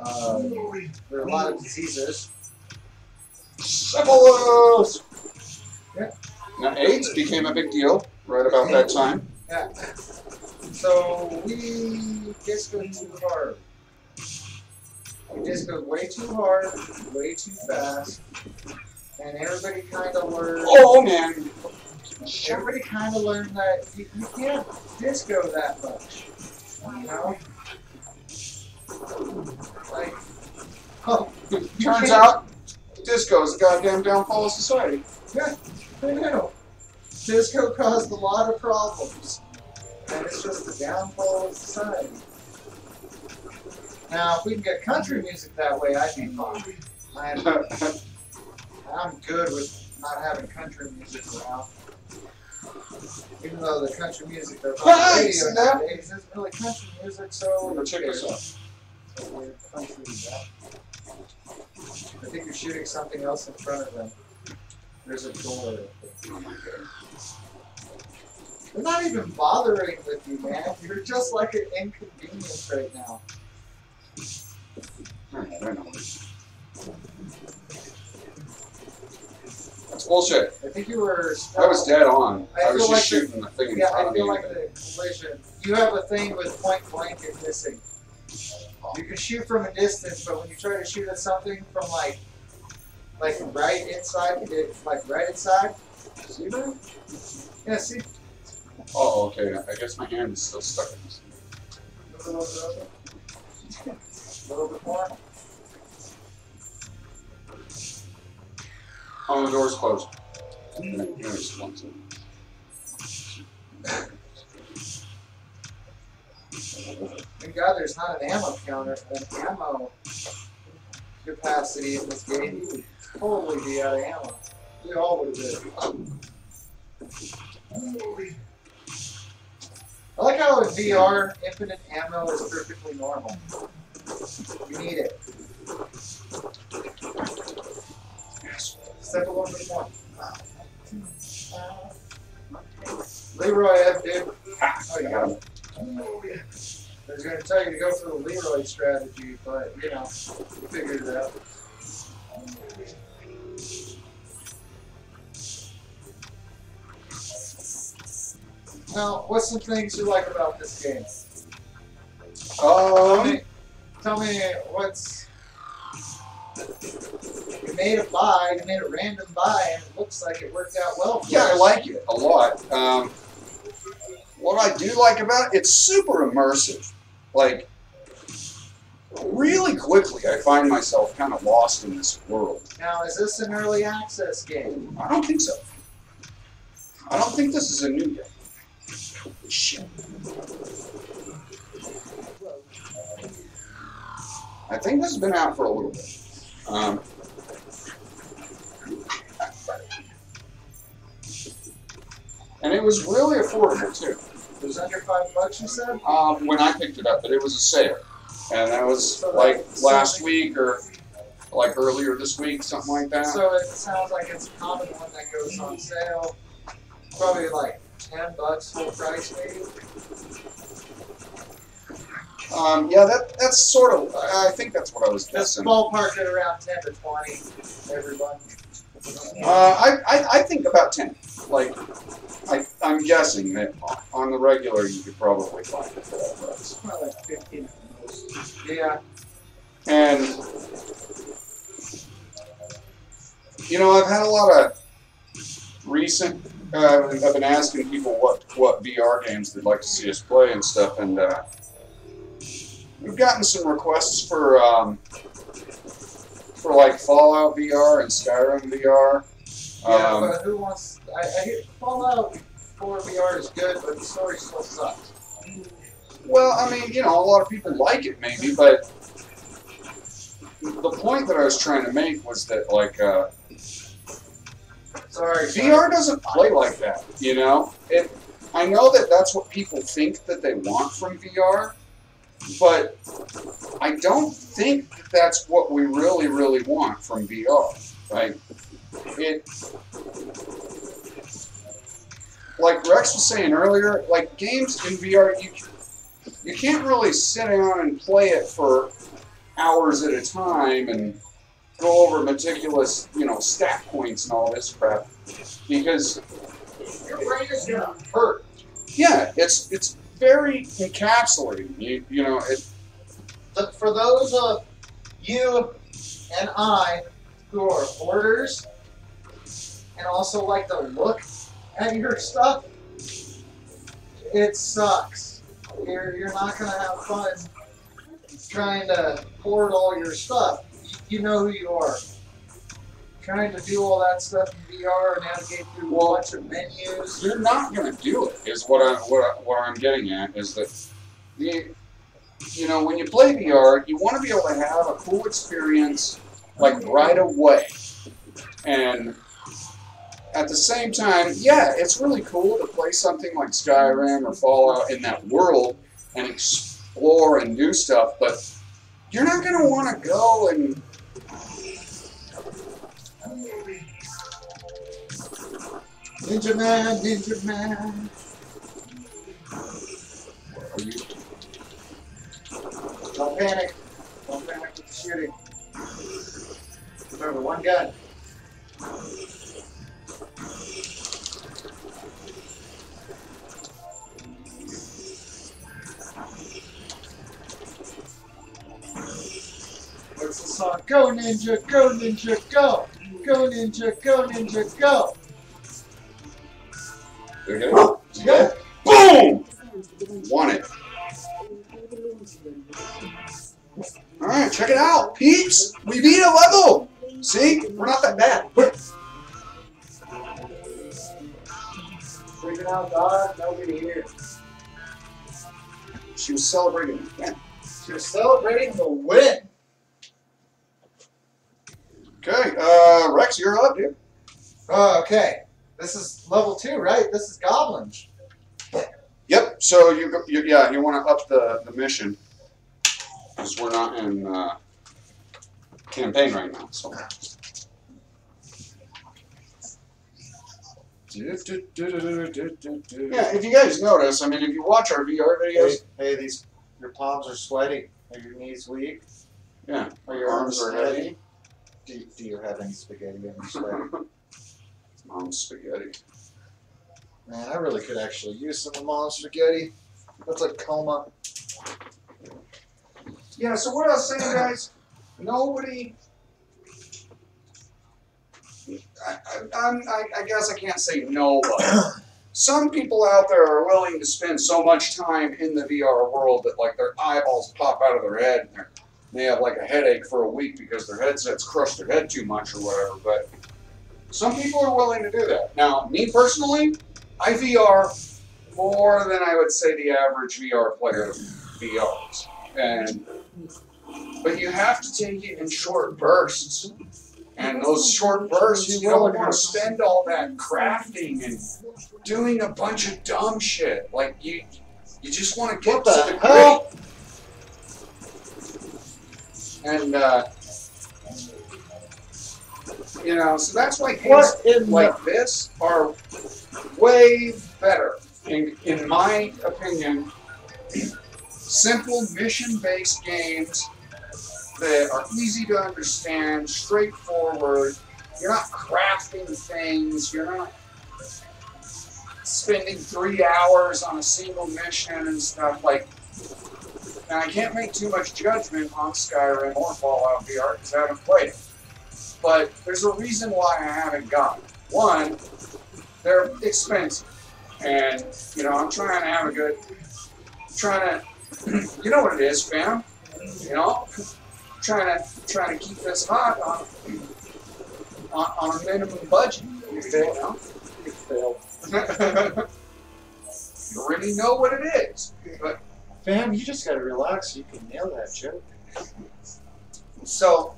There are a lot of diseases. Syphilis! Yeah. Now, AIDS became a big deal right about that time. Yeah. So we discoed too hard. We discoed way too hard, way too fast, and everybody kind of learned. Oh, man. Everybody kind of learned that you can't disco that much. You know? Like, oh, Turns out, disco is the goddamn downfall of society. yeah, I know. Disco caused a lot of problems, and it's just the downfall of society. Now, if we can get country music that way, I'd be fine. I'm good with not having country music around. Even though the country music that's on the radio nowadays isn't really country music, so Check this out. I think you're shooting something else in front of them. There's a door. They're not even bothering with you, man. You're just like an inconvenience right now. Alright, I know. That's bullshit. I think you were. I was dead on. I was feel just like shooting the thing in Yeah, front I of me. feel like the collision. You have a thing with point blank and missing. You can shoot from a distance, but when you try to shoot at something from like right inside, it's like right inside. See that? Yeah, see? Oh, okay. I guess my hand is still stuck in this. A little bit more. Oh, the door's closed. There's one, two. Thank God there's not an ammo counter, an ammo capacity in this game. You would totally be out of ammo. We all would have been. I like how in VR, infinite ammo is perfectly normal. You need it. Step a little bit more. Leroy F. Dude. Oh, you got him. I was going to tell you to go for the Leroy strategy, but, you know, we figured it out. Now, what's some things you like about this game? Tell me what's... You made a buy, you made a random buy, and it looks like it worked out well for Yeah, I us. like it a lot. What I do like about it, it's super immersive. Like, really quickly I find myself kind of lost in this world. Now, is this an early access game? I don't think so. I don't think this is a new game. Shit. I think this has been out for a little bit. And it was really affordable too. It was under $5, you said? When I picked it up, but it was a sale. And that was So like that's last something- week or like earlier this week, something like that. So it sounds like it's a common one that goes on sale. Probably like $10 full price, maybe. Yeah, that's sort of, I think that's what I was Just guessing. ballpark it around 10 to 20, everyone. I think about 10. Like, I'm guessing that on the regular you could probably find it for that price. Probably like 15 at most. Yeah. And, you know, I've had a lot of recent, I've been asking people what VR games they'd like to see us play and stuff, and we've gotten some requests for like Fallout VR and Skyrim VR. Yeah, but who wants... I hear Fallout 4 VR is good, but the story still sucks. Well, I mean, you know, a lot of people like it maybe, but the point that I was trying to make was that, like, Sorry. VR doesn't play like that, you know? I know that that's what people think that they want from VR, but I don't think that that's what we really, really want from VR, right? Like Rex was saying earlier, like games in VR, you can't really sit down and play it for hours at a time and go over meticulous, you know, stat points and all this crap, because Your brain is gonna hurt. yeah, it's very encapsulating. You know, But for those of you and I who are hoarders and also like to look at your stuff, it sucks. You're not gonna have fun trying to hoard all your stuff. You know who you are. Trying to do all that stuff in VR and navigate through a bunch of menus. you're not going to do it. Is what I'm getting at is that you know, when you play VR, you want to be able to have a cool experience like right away, and at the same time, yeah, it's really cool to play something like Skyrim or Fallout in that world and explore and do stuff, but you're not going to want to go and Ninja Man, Ninja Man. Don't panic. Don't panic with the shooting. Remember, one gun. What's the song? Go Ninja, go Ninja, go! Go Ninja, go Ninja, go! there you go. Yeah. Boom! Want it. Alright, check it out, peeps! We beat a level! See? We're not that bad. Freaking out, God, nobody here. She was celebrating again. She was celebrating the win. Okay, Rex, you're up, dude. Okay. This is level 2, right? This is goblins. Yep, so you want to up the mission. Because we're not in campaign right now, so. Yeah, if you guys notice, I mean, if you watch our VR videos, Hey, your palms are sweaty. Are your knees weak? yeah, Are your arms are heavy. Do you have any spaghetti in your sweat? Mom's spaghetti. Man, I really could actually use some of mom's spaghetti. That's like coma. Yeah, so what I was saying, guys, nobody. I guess I can't say nobody. Some people out there are willing to spend so much time in the VR world that like their eyeballs pop out of their head and they have like a headache for a week because their headsets crushed their head too much or whatever. But some people are willing to do that. Now, me personally, I VR more than I would say the average VR player VRs. But you have to take it in short bursts. And those short bursts, you don't want to spend all that crafting and doing a bunch of dumb shit. Like, you just want to get to the gritty. And, you know, so that's why games like this are way better, in my opinion. Simple mission-based games that are easy to understand, straightforward. You're not crafting things. You're not spending 3 hours on a single mission and stuff like. And I can't make too much judgment on Skyrim or Fallout VR because I haven't played it. But there's a reason why I haven't got it. One, they're expensive, and you know I'm trying to have a good, you know what it is, fam. You know, trying to keep this hot on a minimum budget. You know? You failed. You already know what it is, but. Fam, you just gotta relax. You can nail that joke. So,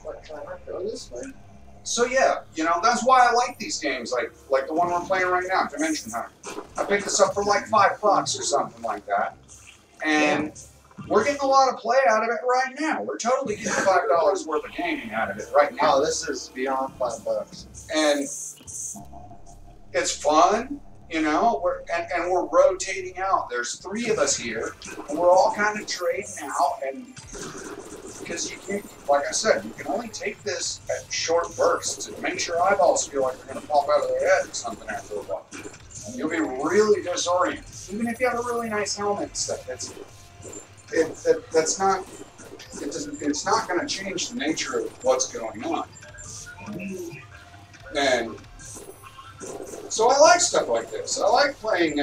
What can I go this way? so yeah, you know that's why I like these games, like the one we're playing right now, Dimension Hunter. I picked this up for like $5 or something like that, and we're getting a lot of play out of it right now. We're totally getting $5 worth of gaming out of it right now. Oh, this is beyond $5. And it's fun. You know, we're rotating out. There's 3 of us here, and we're all kind of trading out. And because you can't, like I said, you can only take this at short bursts. It makes your eyeballs feel like they're going to pop out of their head or something after a while. You'll be really disoriented, even if you have a really nice helmet and stuff. It's not going to change the nature of what's going on. And so I like stuff like this. I like playing.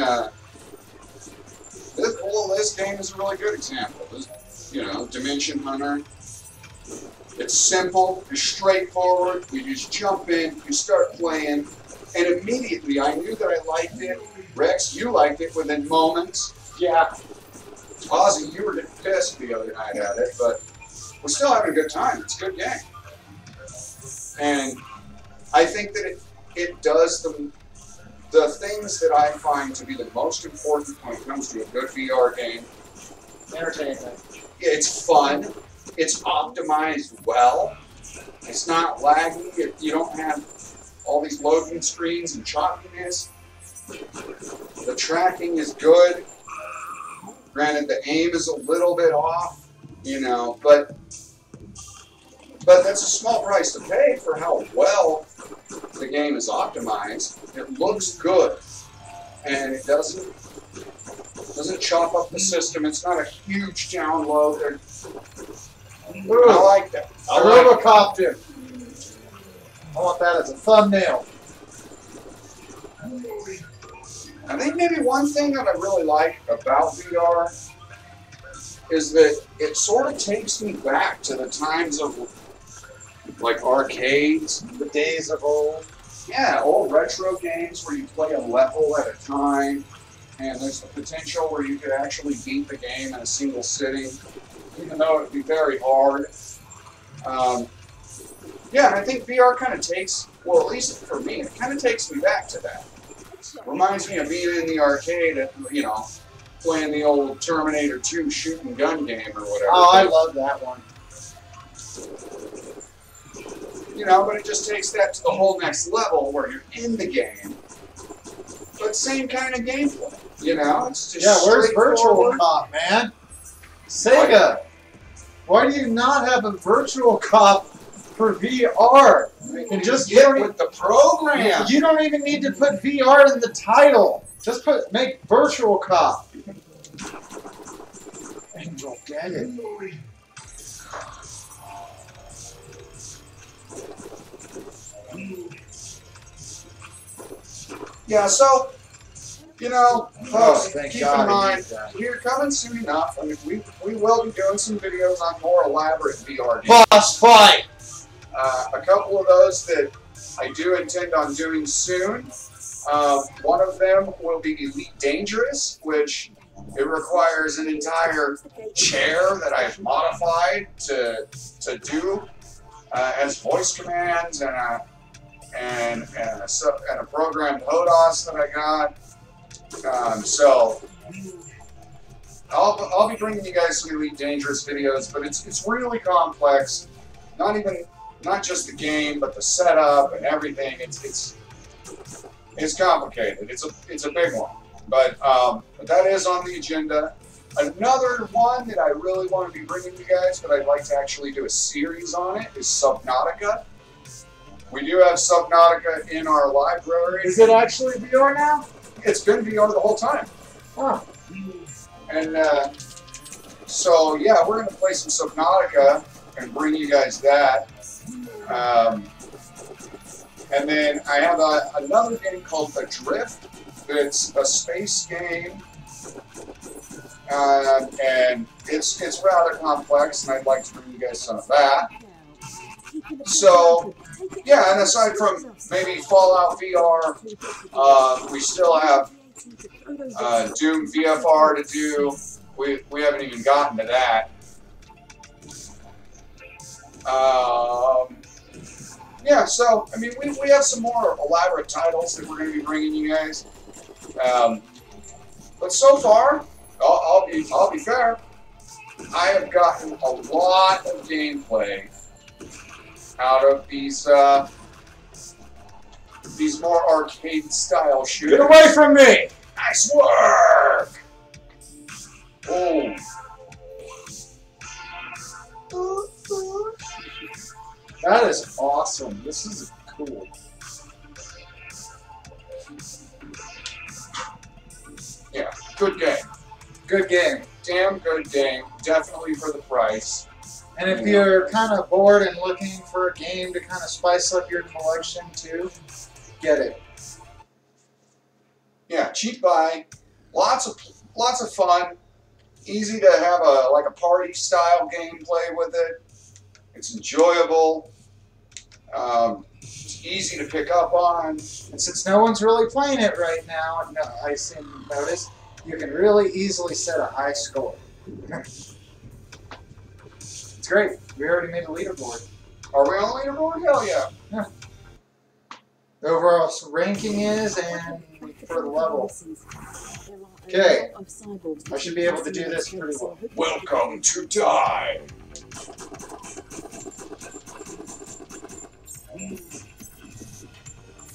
This game is a really good example. You know, Dimension Hunter. It's simple. It's straightforward. You just jump in. You start playing, and immediately I knew that I liked it. Rex, you liked it within moments. Yeah. Ozzy, you were getting pissed the other night at it, but we're still having a good time. It's a good game, and I think that it does the things that I find to be the most important when it comes to a good VR game. Entertainment. It's fun. It's optimized well. It's not laggy. You don't have all these loading screens and chalkiness. The tracking is good. Granted, the aim is a little bit off, you know, but that's a small price to pay for how well the game is optimized. It looks good, and it doesn't chop up the system. It's not a huge download. Ooh, I like that. I Robocop him. I want that as a thumbnail. I think maybe one thing that I really like about VR is that it sort of takes me back to the times of like arcades. The days of old. Yeah, old retro games where you play a level at a time, and there's the potential where you could actually beat the game in a single sitting, even though it would be very hard. Yeah, and I think VR kind of takes, well, at least for me, it kind of takes me back to that. Reminds me of being in the arcade, you know, playing the old Terminator 2 shooting gun game or whatever. Oh, I love that one. You know, but it just takes that to the whole next level where you're in the game, but same kind of gameplay. You know, it's just where's Virtual Cop, man? Sega, why do you not have a Virtual Cop for VR? And just get with the program. You don't even need to put VR in the title. Just make Virtual Cop. And you'll get it. Yeah, so, you know, Folks, thank keep God in he mind, did that. here coming soon enough, I mean, we will be doing some videos on more elaborate VR games. Boss fight! A couple of those that I do intend on doing soon. One of them will be Elite Dangerous, which it requires an entire chair that I've modified to do as voice commands and a programmed HODOS that I got. So I'll be bringing you guys some Elite Dangerous videos, but it's really complex. Not just the game, but the setup and everything. It's complicated. It's a big one, but that is on the agenda. Another one that I really want to be bringing you guys, but I'd like to actually do a series on it, is Subnautica. We do have Subnautica in our library. Is it actually VR now? It's been VR the whole time. Oh. And so, yeah, we're going to play some Subnautica and bring you guys that. And then I have another game called Adrift. It's a space game. And it's rather complex, and I'd like to bring you guys some of that. So, yeah, and aside from maybe Fallout VR, we still have Doom VFR to do. We haven't even gotten to that. Yeah, so, I mean, we have some more elaborate titles that we're going to be bringing you guys. But so far, I'll be fair, I have gotten a lot of gameplay out of these more arcade-style shooters. Get away from me! Nice work! Oh. That is awesome. This is cool. Yeah, good game. Good game. Damn good game. Definitely for the price. And if you're kind of bored and looking for a game to kind of spice up your collection too, get it. Yeah, cheap buy. Lots of fun. Easy to have a party style gameplay with it. It's enjoyable. It's easy to pick up on. And since no one's really playing it right now, I notice you can really easily set a high score. It's great. We already made a leaderboard. Are we on the leaderboard? Hell yeah. Yeah. The overall ranking is, and for the level. Okay. I should be able to do this pretty well. Welcome to Die.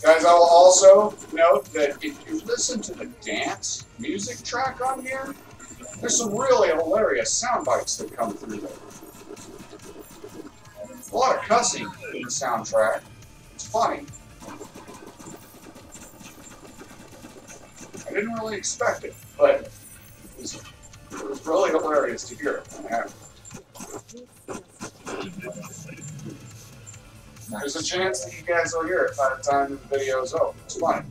Guys, I will also note that if you listen to the dance music track on here, there's some really hilarious sound bites that come through there. A lot of cussing in the soundtrack. It's funny. I didn't really expect it, but it was really hilarious to hear it when it happened. There's a chance that you guys will hear it by the time the video is over. It's funny.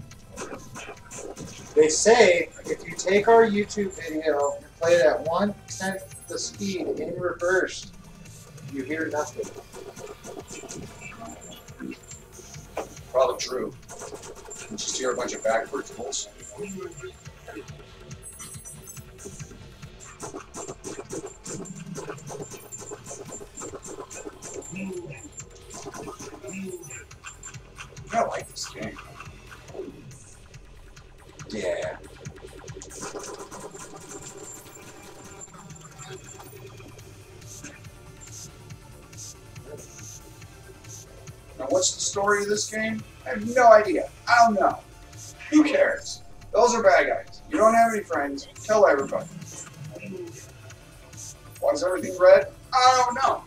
They say if you take our YouTube video and play it at 1/10 the speed in reverse, you hear nothing. Probably true. You just hear a bunch of backwards bullshit. I like this game. Yeah. Now, what's the story of this game? I have no idea. I don't know. Who cares? Those are bad guys. You don't have any friends. Kill everybody. Why is everything red? I don't know.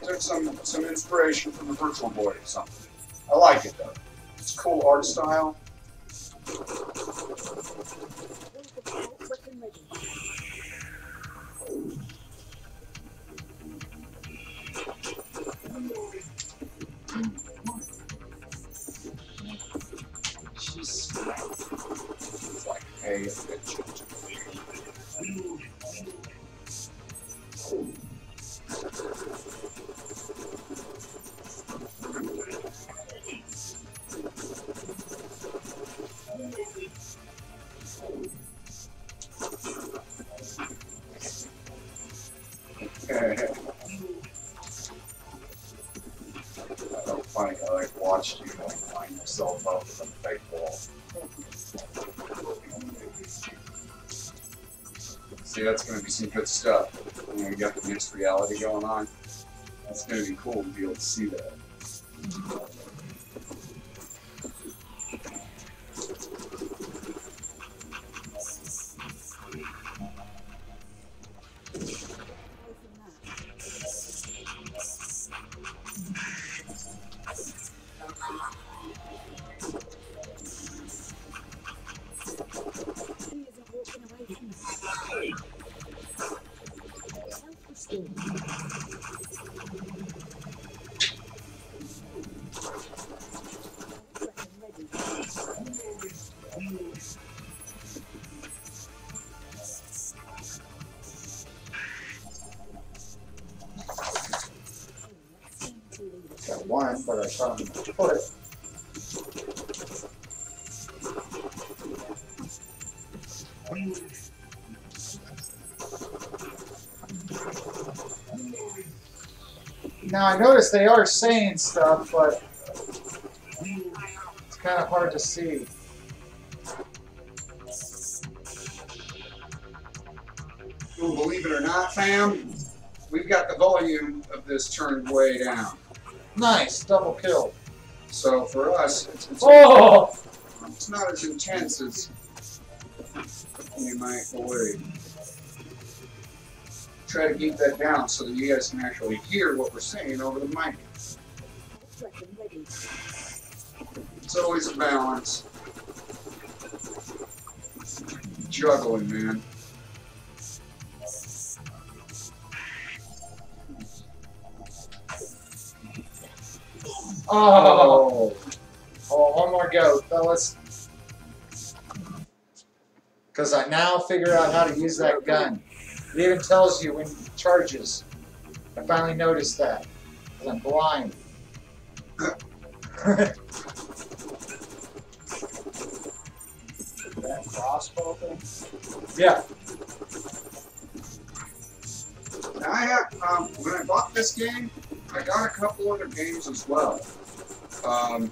Took some inspiration from the Virtual Boy or something. I like it though. It's cool art style. pay attention to. Funny, I like watched you like line yourself up with a fake wall. See, that's going to be some good stuff. When we got the mixed reality going on, that's going to be cool to be able to see that. Got one, but I saw him put it. Now I noticed they are saying stuff, but it's kind of hard to see. Well, believe it or not, fam, we've got the volume of this turned way down. Nice, double kill. So for us, it's not as intense as you might believe. Try to keep that down so that you guys can actually hear what we're saying over the mic. It's always a balance. Juggling, man. Oh, one more go, fellas. Because I now figure out how to use that gun. It even tells you when it charges. I finally noticed that. Because I'm blind. That crossbow thing? Yeah. Now I have, when I bought this game, I got a couple other games as well. I'm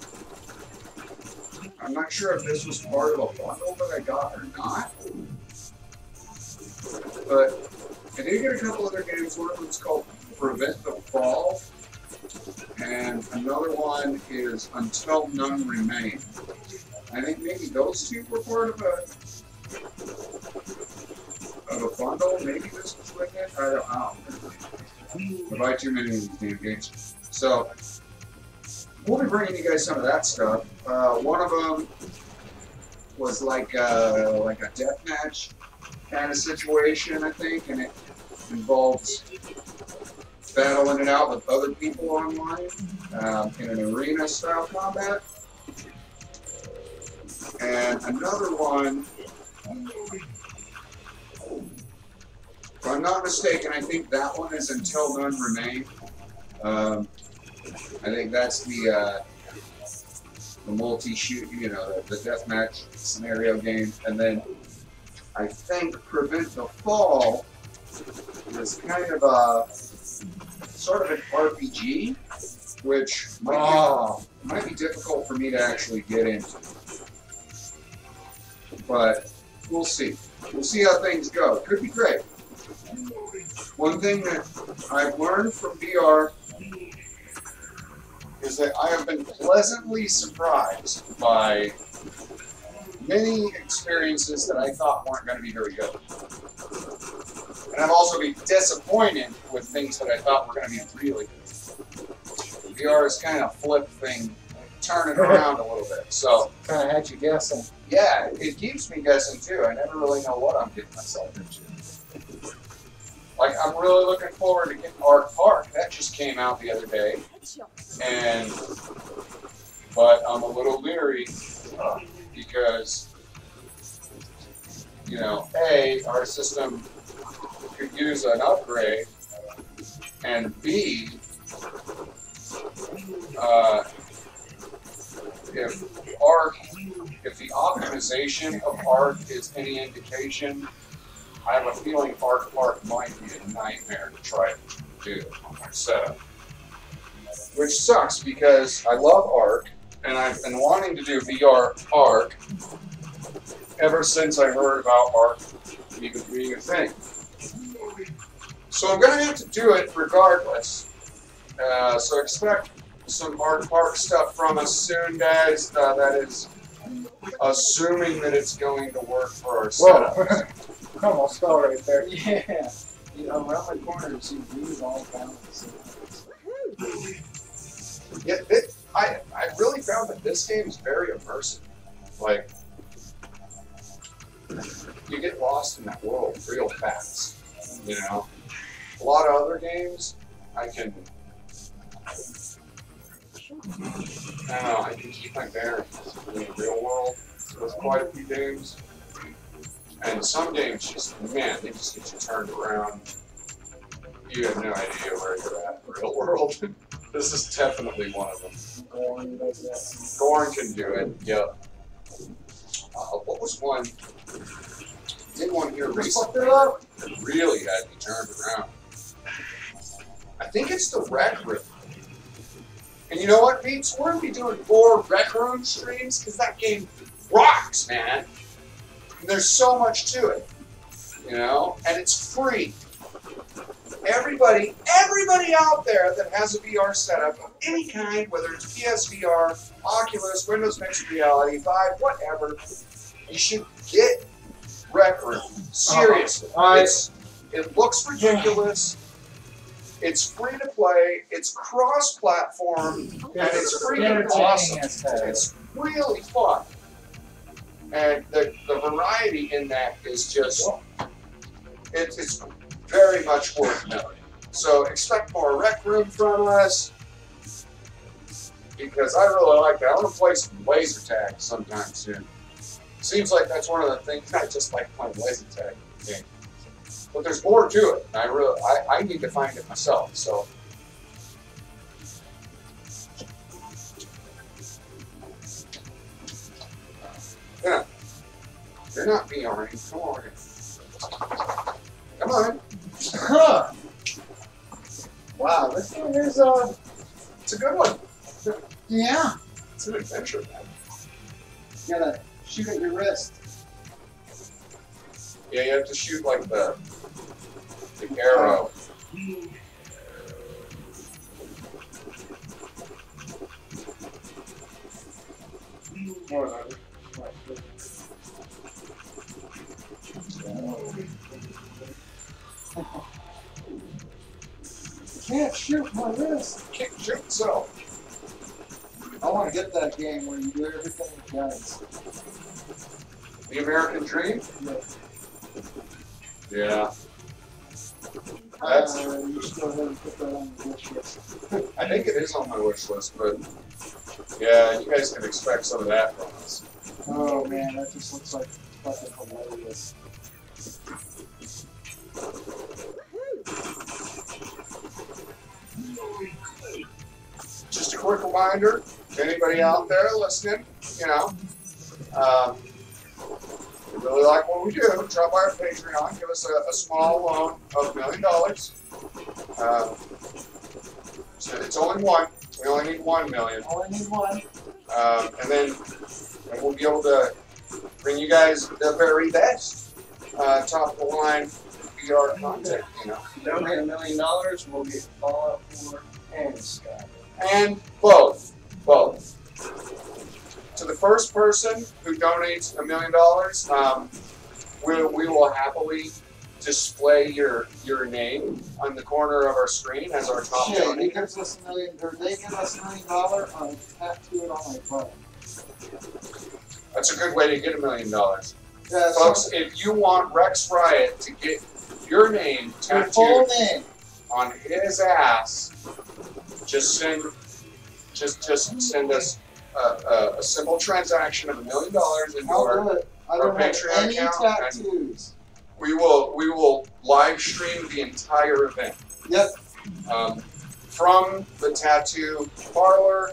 not sure if this was part of a bundle that I got or not, but I did get a couple other games. One of them is called Prevent the Fall, and another one is Until None Remain. I think maybe those two were part of a bundle. Maybe this was with it. I don't know. I buy too many of these damn games. So we'll be bringing you guys some of that stuff. One of them was like a deathmatch kind of situation, I think, and it involves battling it out with other people online in an arena style combat. And another one, if I'm not mistaken, I think that one is Until None Remain. I think that's the multi-shoot, you know, the deathmatch scenario game. And then I think Prevent the Fall is kind of a sort of an RPG, which might be difficult for me to actually get into. But we'll see. We'll see how things go. Could be great. One thing that I've learned from VR is that I have been pleasantly surprised by many experiences that I thought weren't going to be very good. And I've also been disappointed with things that I thought were going to be really good. VR is kind of flip thing, turning around a little bit. So Kind of had you guessing. yeah, it keeps me guessing too. I never really know what I'm getting myself into. Like, I'm really looking forward to getting Art Park. That just came out the other day. But I'm a little leery because you know, A, our system could use an upgrade, and B, if the optimization of ARC is any indication, I have a feeling ARC Park might be a nightmare to try to do on my setup. Which sucks because I love ARC, and I've been wanting to do VR ARC ever since I heard about ARC even being a thing. So I'm going to have to do it regardless. So expect some ARC Park stuff from us soon, guys. That is assuming that it's going to work for our setup. Almost fell right there. Yeah. You know, around the corner, you see views all down. Yeah, I really found that this game is very immersive. Like, you get lost in that world real fast. You know, a lot of other games, I don't know, I can keep my bearings in the real world with quite a few games. And some games just, man, they just get you turned around. You have no idea where you're at in the real world. This is definitely one of them. Gorn can do it, yep. What was one? Did one here recently that really had me turned around? I think it's the Rec Room. And you know what, Peeps? We're going to be doing 4 Rec Room streams because that game rocks, man. And there's so much to it, you know? And it's free. Everybody out there that has a VR setup of any kind, whether it's PSVR, Oculus, Windows Mixed Reality, Vive, whatever, you should get Rec Room. Seriously. It looks ridiculous. It's free to play. It's cross-platform, and it's freaking awesome. It's really fun. And the variety in that is just, it's very much worth noting. So expect more Rec Room from us, because I really like that. I want to play some laser tag sometime soon. Seems like that's one of the things I just like playing laser tag game. But there's more to it. And I need to find it myself. So yeah. You're not VRing. Come on. Come on. Huh. Wow, this game is It's a good one. yeah. It's an adventure, man. You gotta shoot at your wrist. Yeah, you have to shoot like the arrow. Can't shoot my wrist. Can't shoot so. I want to get that game where you do everything with guns. The American Dream? Yeah. You should go ahead and put that on the wish list. I think it is on my wish list, but yeah, you guys can expect some of that from us. Oh man, that just looks like fucking hilarious. Just a quick reminder, anybody out there listening, you know, if you really like what we do, drop by our Patreon, give us a small loan of $1 million. So it's only one. We only need 1 million. Only need one. And then we'll be able to bring you guys the very best top of the line VR content, you know. Donate $1 million, we'll get Fallout 4 and Skyrim. And both. To the first person who donates $1 million, we will happily display your name on the corner of our screen as our top Shit, donor. he gives us $1 million, or they give us $1 million, I'll tattoo it on my butt. That's a good way to get $1 million. Yeah, Folks, if you want Rex Riot to get your name your full tattooed name. on his ass, just send us a simple transaction of $1 million into I'll our do it. I our don't have Patreon any account, and tattoos. we will live stream the entire event. Yep. From the tattoo parlor.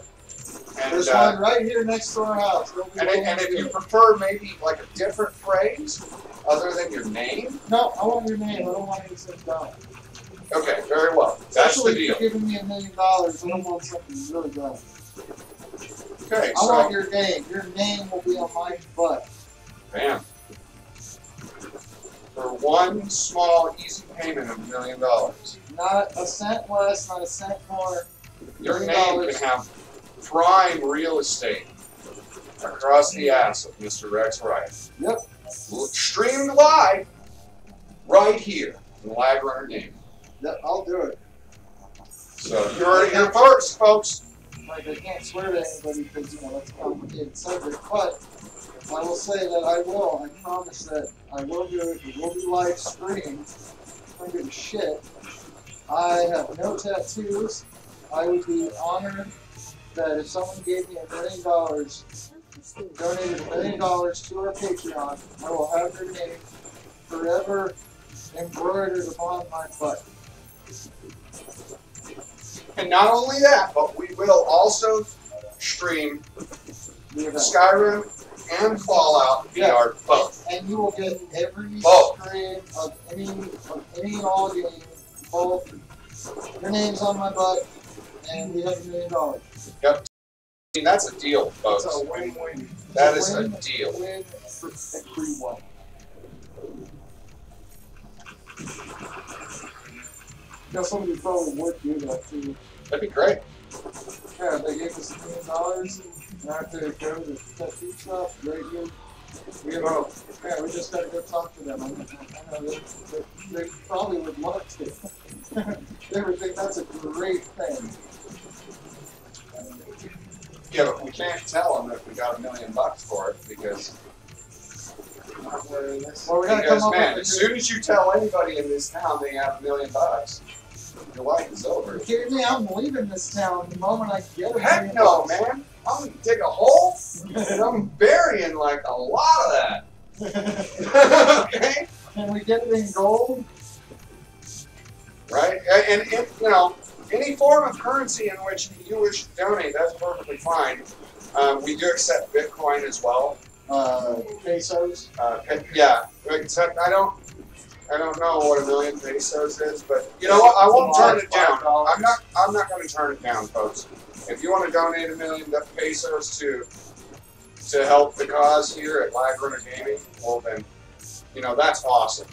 And, There's one right here next to our house. And if you prefer maybe like a different phrase other than your name. No, I want your name. I don't want anything dumb. Okay, very well. That's the deal. If you're giving me $1 million, I don't want something really dumb. Okay, I want your name. Your name will be on my butt. Bam. For one small, easy payment of $1 million. Not a cent less, not a cent more. Your name can have prime real estate across the ass of Mr. Rex Wright. Yep. Streamed live right here in LagRunner Gaming. Yep, I'll do it. So you heard it here first, folks. Like, I can't swear to anybody because, you know, that's a complicated subject, but I will say that I will. I promise that I will do it. It will be live streamed. I don't give a shit. I have no tattoos. I would be honored that if someone gave me $1 million, donated $1 million to our Patreon, I will have their name forever embroidered upon my butt. And not only that, but we will also stream Skyrim and Fallout VR both. And you will get every stream of any and all game, both. Your name's on my butt, and we have $1 million. Yep. I mean, that's a deal, folks. It's a win-win. That is a deal. Win for everyone. Now somebody probably would do that too. That'd be great. Yeah, they gave us $1 million, and I have to go to the tattoo shop right here. Yeah, we just got to go talk to them. I know they probably would love to. They would think that's a great thing. Yeah, but we can't tell them if we got $1 million for it because. Well, we gotta come up man, with as soon as you tell anybody in this town they have $1 million, your life is over. Are you kidding me? I'm leaving this town the moment I get it. Heck no, man. I'm gonna dig a hole and I'm burying like a lot of that. Okay? Can we get it in gold? Right? And you know, any form of currency in which you wish to donate, that's perfectly fine. We do accept Bitcoin as well. Pesos. Yeah, except I don't know what 1 million pesos is, but you know what? I won't turn it down. I'm not going to turn it down, folks. If you want to donate 1 million pesos to help the cause here at LagRunner Gaming, well then, you know that's awesome.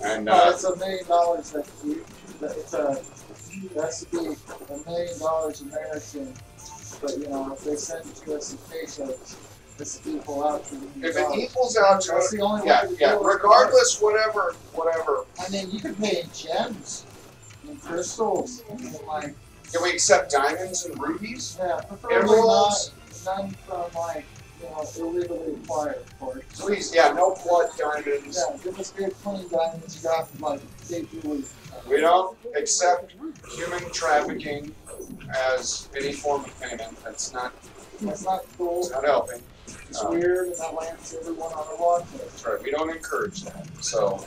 And it's $1 million that you. That's to be $1 million American, but you know if they send it to us in pesos. This equal out to if it equals out to that's the only way to yeah. do it. Regardless, whatever. I mean, you can pay in gems and crystals and like. Can we accept diamonds and rubies? Yeah, preferably none from like illegally acquired, of course. Please, yeah, no blood diamonds. Yeah, give us good clean diamonds you got from like State Julie. We don't accept human trafficking as any form of payment. That's not cool. It's not helping. It's weird, and that lands everyone on the wrong foot. That's right. We don't encourage that. So.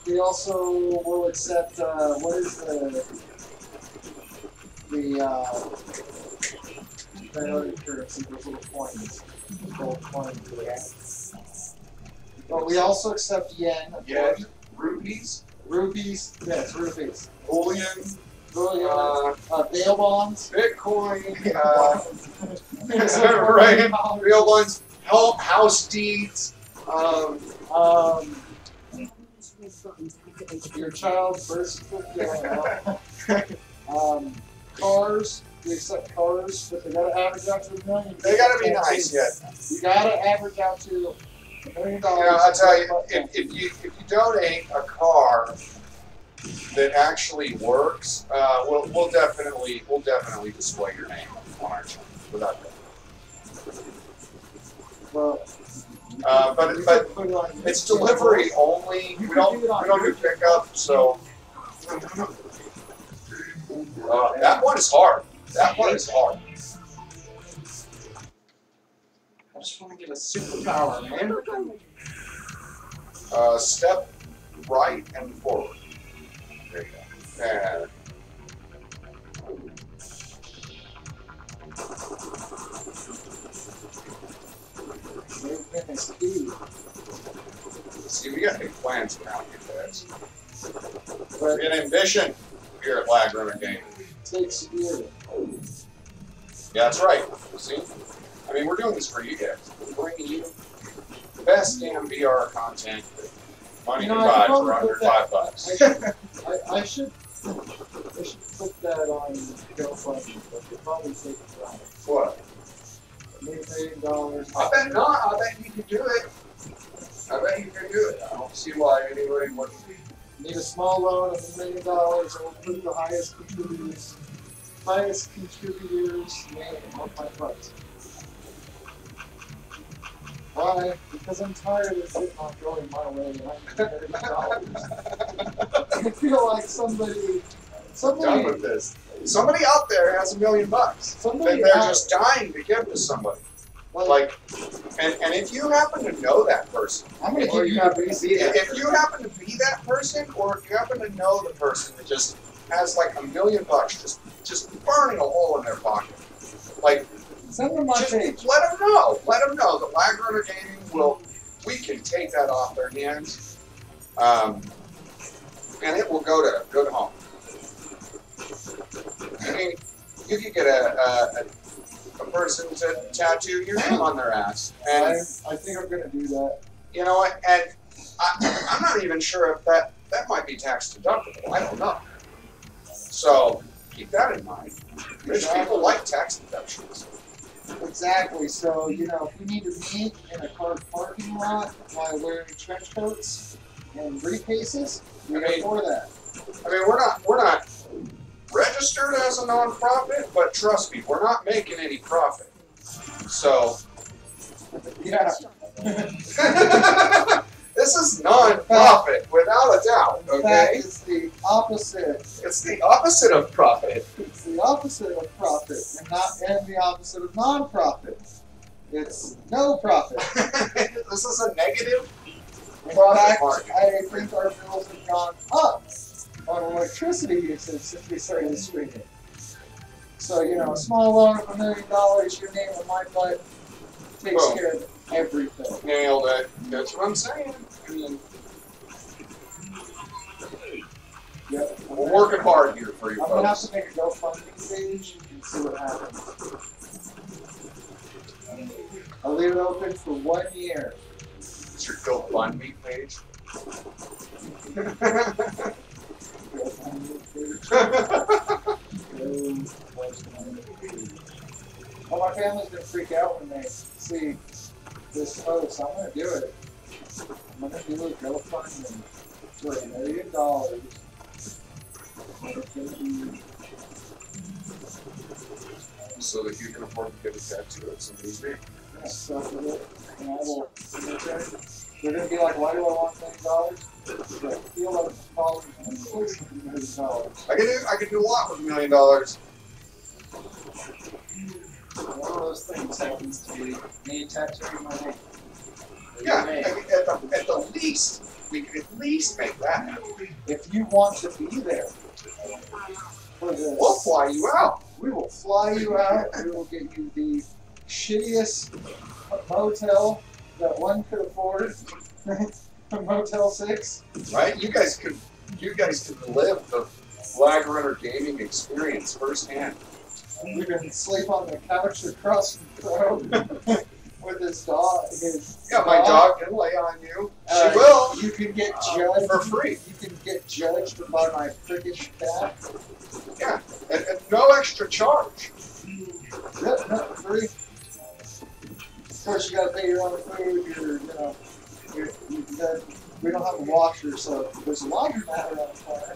We also will accept what is the other currency, those little coins, gold coins. But we also accept yen. Yen, rupees. Rupees, yes, rupees. Bullion. Bail bonds. Bitcoin. Right. Real ones. House deeds. Your child's birth certificate. Cars. We accept cars, but they gotta average out to $1 million. They gotta be nice, yeah. You gotta average out to $1 million. I'll tell you, if you donate a car that actually works, we'll definitely display your name on our channel without that. Well, but it's delivery only. We don't do pickup, so that one is hard. That one is hard. just want to get a superpower, man. Step right and forward. There you go. And see, we got big plans around here, guys. We got ambition here at LagRunner Gaming. Takes skill. Yeah, that's right. See? I mean, we're doing this for you guys. We're bringing you the best damn VR content that money can buy for under $5. I should put that on GoFundMe, but they probably take it from it. What? $1 million. I bet not. I bet you can do it. I bet you can do it. I don't see why anybody would. Need a small loan of $1 million, and we'll put the highest contributors name on my price. Why? Because I'm tired of it not going my way, and I need $1 million. I feel like somebody Done with this. Somebody out there has $1 million. Somebody They're out- just dying to give to somebody. Like, and if you happen to know that person, I'm gonna if give you you happen the to be, if you happen to be that person, or if you happen to know the person that just has like $1 million just burning a hole in their pocket, like, send them my just page. let them know. Let them know that LagRunner Gaming we can take that off their hands, and it will go to home. I mean, you could get a person to tattoo your name on their ass, and I think I'm gonna do that. you know what? And I'm not even sure if that might be tax deductible. I don't know. So keep that in mind. Rich people like tax deductions. Exactly. So, if we need to meet in a car parking lot while wearing trench coats and briefcases, we're for that. I mean, we're not registered as a nonprofit, but trust me, we're not making any profit. So Yeah. this is non-profit without a doubt. That Okay, is the opposite. it's the opposite of profit. It's the opposite of profit, and the opposite of non-profit. It's no profit. This is a negative. In Profit fact, market. I think our bills have gone up on electricity usage since we started streaming. So, a small loan of $1 million, your name on my butt takes Boom. care of everything. Nailed it. That's what I'm saying. I mean, Yep. we're working hard here for you I'm gonna have folks. to make a GoFundMe page and see what happens. I'll leave it open for 1 year. It's your GoFundMe page. GoFundMe page. Well, my family's gonna freak out when they see this post. I'm gonna do it. I'm gonna do a GoFundMe for $1 million. And it's gonna be So that you can afford to get a tattoo of somebody's name. stuff with it, and I will. They're gonna be like, "Why do I want $1 million?" I feel like it's falling from $1 million. I could do a lot with $1 million. One of those things happens to be me tattooing my name. Yeah, at the least, we could at least make that happen. If you want to be there for this, We'll fly you out. we will fly you out. We will get you the shittiest motel that one could afford. A Motel 6. Right? You guys could live the LagRunner gaming experience firsthand. We can sleep on the couch across from Crow with his dog. Yeah, my dog can lay on you. She Uh, will. You can get judged for free. You can get judged by my prickish cat. Yeah, and no extra charge. Yep, no, free. Of course, you gotta pay your own food. We don't have a washer, so there's a laundromat around the corner.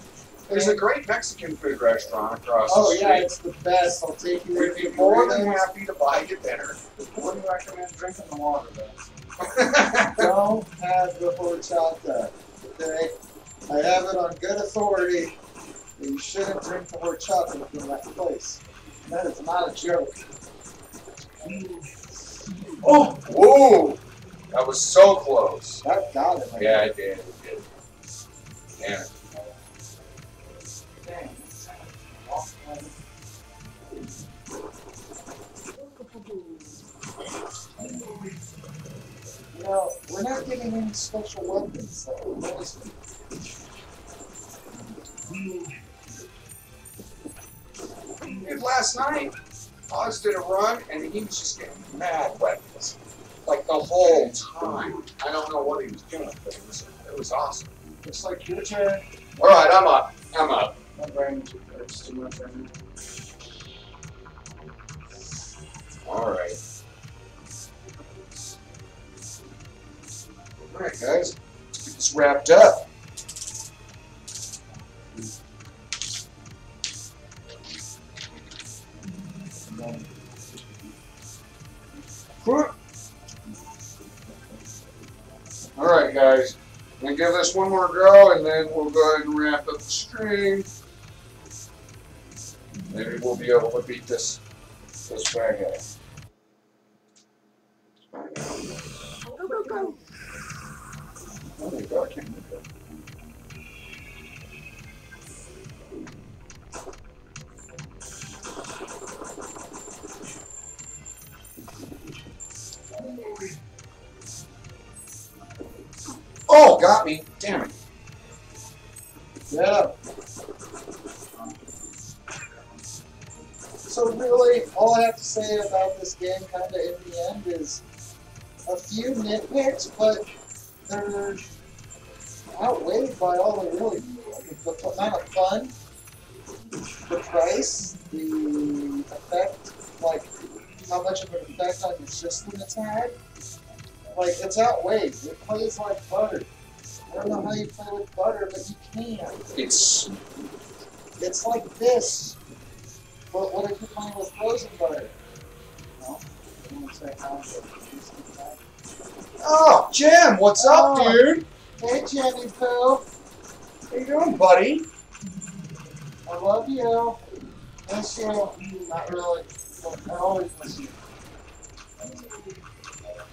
There's a great Mexican food restaurant across the Oh street. yeah, it's the best. I'll take you there. We'd be more than happy to buy you dinner. Wouldn't recommend drinking the water though. Don't have the horchata. Okay, I have it on good authority that you shouldn't drink the horchata from that place. That is not a joke. Oh! Whoa! That was so close. That got it. Yeah, I did. It did. Damn it. Dang. You know, we're not getting any special weapons. What is it? Dude, last night, Oz did a run, and he was just getting mad weapons. Like the whole time. I don't know what he was doing, but it was awesome. Looks like your turn. Alright, I'm up. I'm up. My brain hurts too much right now. Alright. Alright, guys. Let's get this wrapped up. Alright, guys. I'm going to give this one more go, and then we'll go ahead and wrap up the stream. Maybe we'll be able to beat this bad guy. Go, go, go. Oh, there you go. I can't move it. Oh, got me. Damn it. Yeah. So really, all I have to say about this game, kind of in the end, is a few nitpicks, but they're outweighed by all the really the amount of fun, the price, the effect, like how much of an effect on your system it's had. Like, it's outweighed. It plays like butter. I don't know how you play with butter, but you can. It's It's like this. But what if you're playing with frozen butter? No? I won't say how, but oh, Jim, what's up, Oh. dude? hey, Jenny Pooh. How you doing, buddy? I love you. Miss you. Not really. But I always miss you.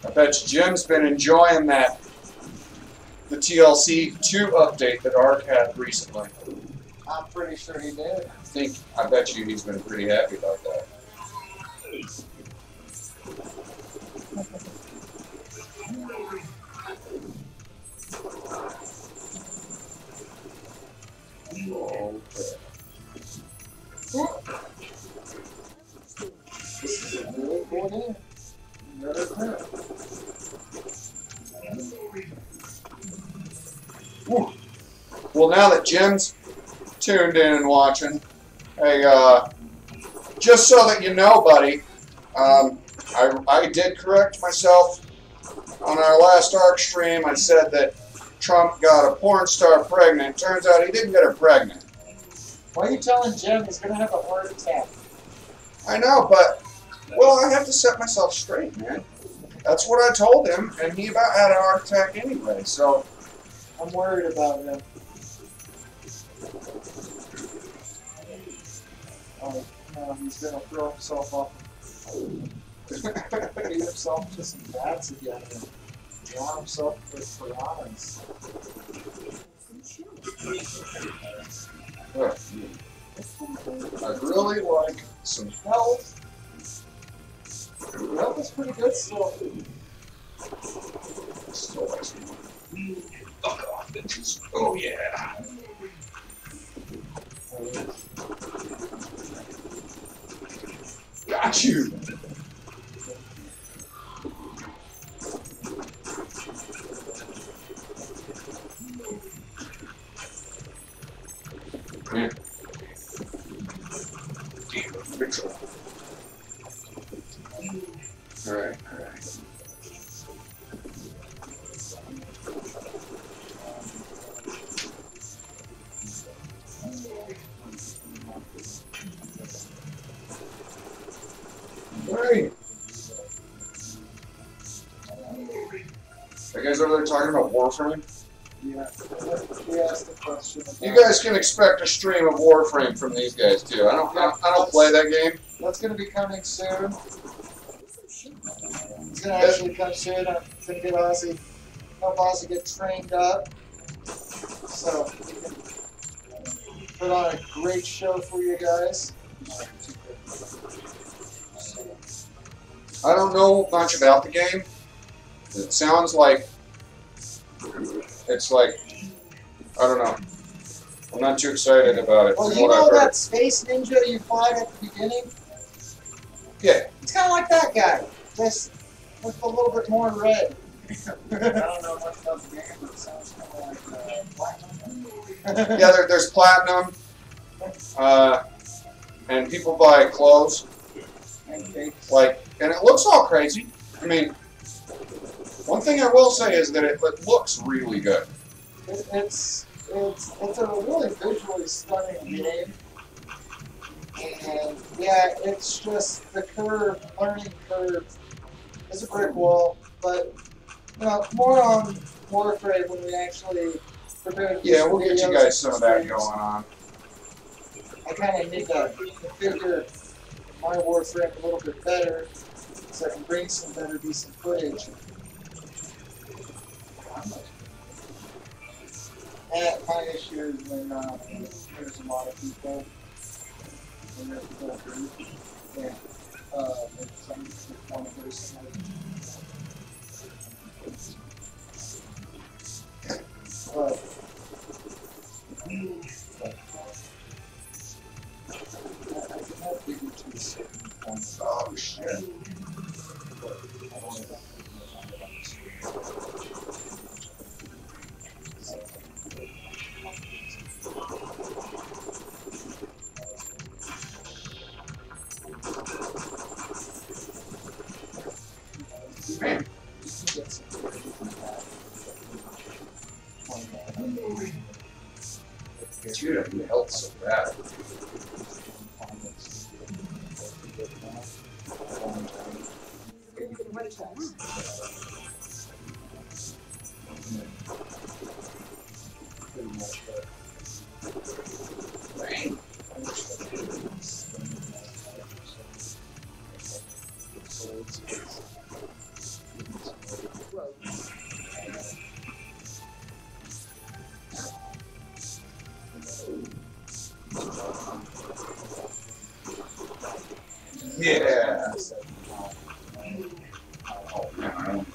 I bet you Jim's been enjoying the TLC 2 update that Ark had recently. I'm pretty sure he did. I bet you he's been pretty happy about that. This is a really cool game. Another crap. Whew. Well, now that Jim's tuned in and watching, hey, just so that you know, buddy, I did correct myself on our last Ark stream. I said that Trump got a porn star pregnant. Turns out he didn't get her pregnant. Why are you telling Jim he's going to have a heart attack? I know, but, well, I have to set myself straight, man. That's what I told him, and he about had a heart attack anyway, so. I'm worried about him. Oh, no, he's going to throw himself off. Feed himself to some bats again and drown himself with piranhas. I'd really like some health. That was pretty good still. Still like some oh, bitches. Oh, yeah. Got you. Yeah. Alright, alright. Alright. You guys over there talking about Warframe? Yeah, we asked the question. You guys can expect a stream of Warframe from these guys too. I don't play that game. That's going to be coming soon. He's gonna actually come soon. I'm gonna get Ozzy, help Ozzy get trained up, so he can put on a great show for you guys. I don't know much about the game. It sounds like it's like, I don't know. I'm not too excited about it. Well, from you what I've know heard. that space ninja you fight at the beginning? Yeah. It's kind of like that guy, just with a little bit more red. I don't know much about the game, but it sounds kind of like Platinum. Yeah, there's platinum, and people buy clothes, And cakes. like, and it looks all crazy. I mean, one thing I will say is that it looks really good. It's a really visually stunning game. And yeah, it's just the learning curve is a brick wall, but you know, more on Warframe when we actually prepare to do Yeah, some we'll get you videos guys and some of that streams. going on. I kind of need to configure my Warframe a little bit better so I can bring some better decent footage. And my issue is when there's a lot of people, when there's a whole group, and maybe some one person. But I can have bigger to a certain point. Oh, shit. Man, dude, I need help so bad. Yeah. Oh, man, I don't.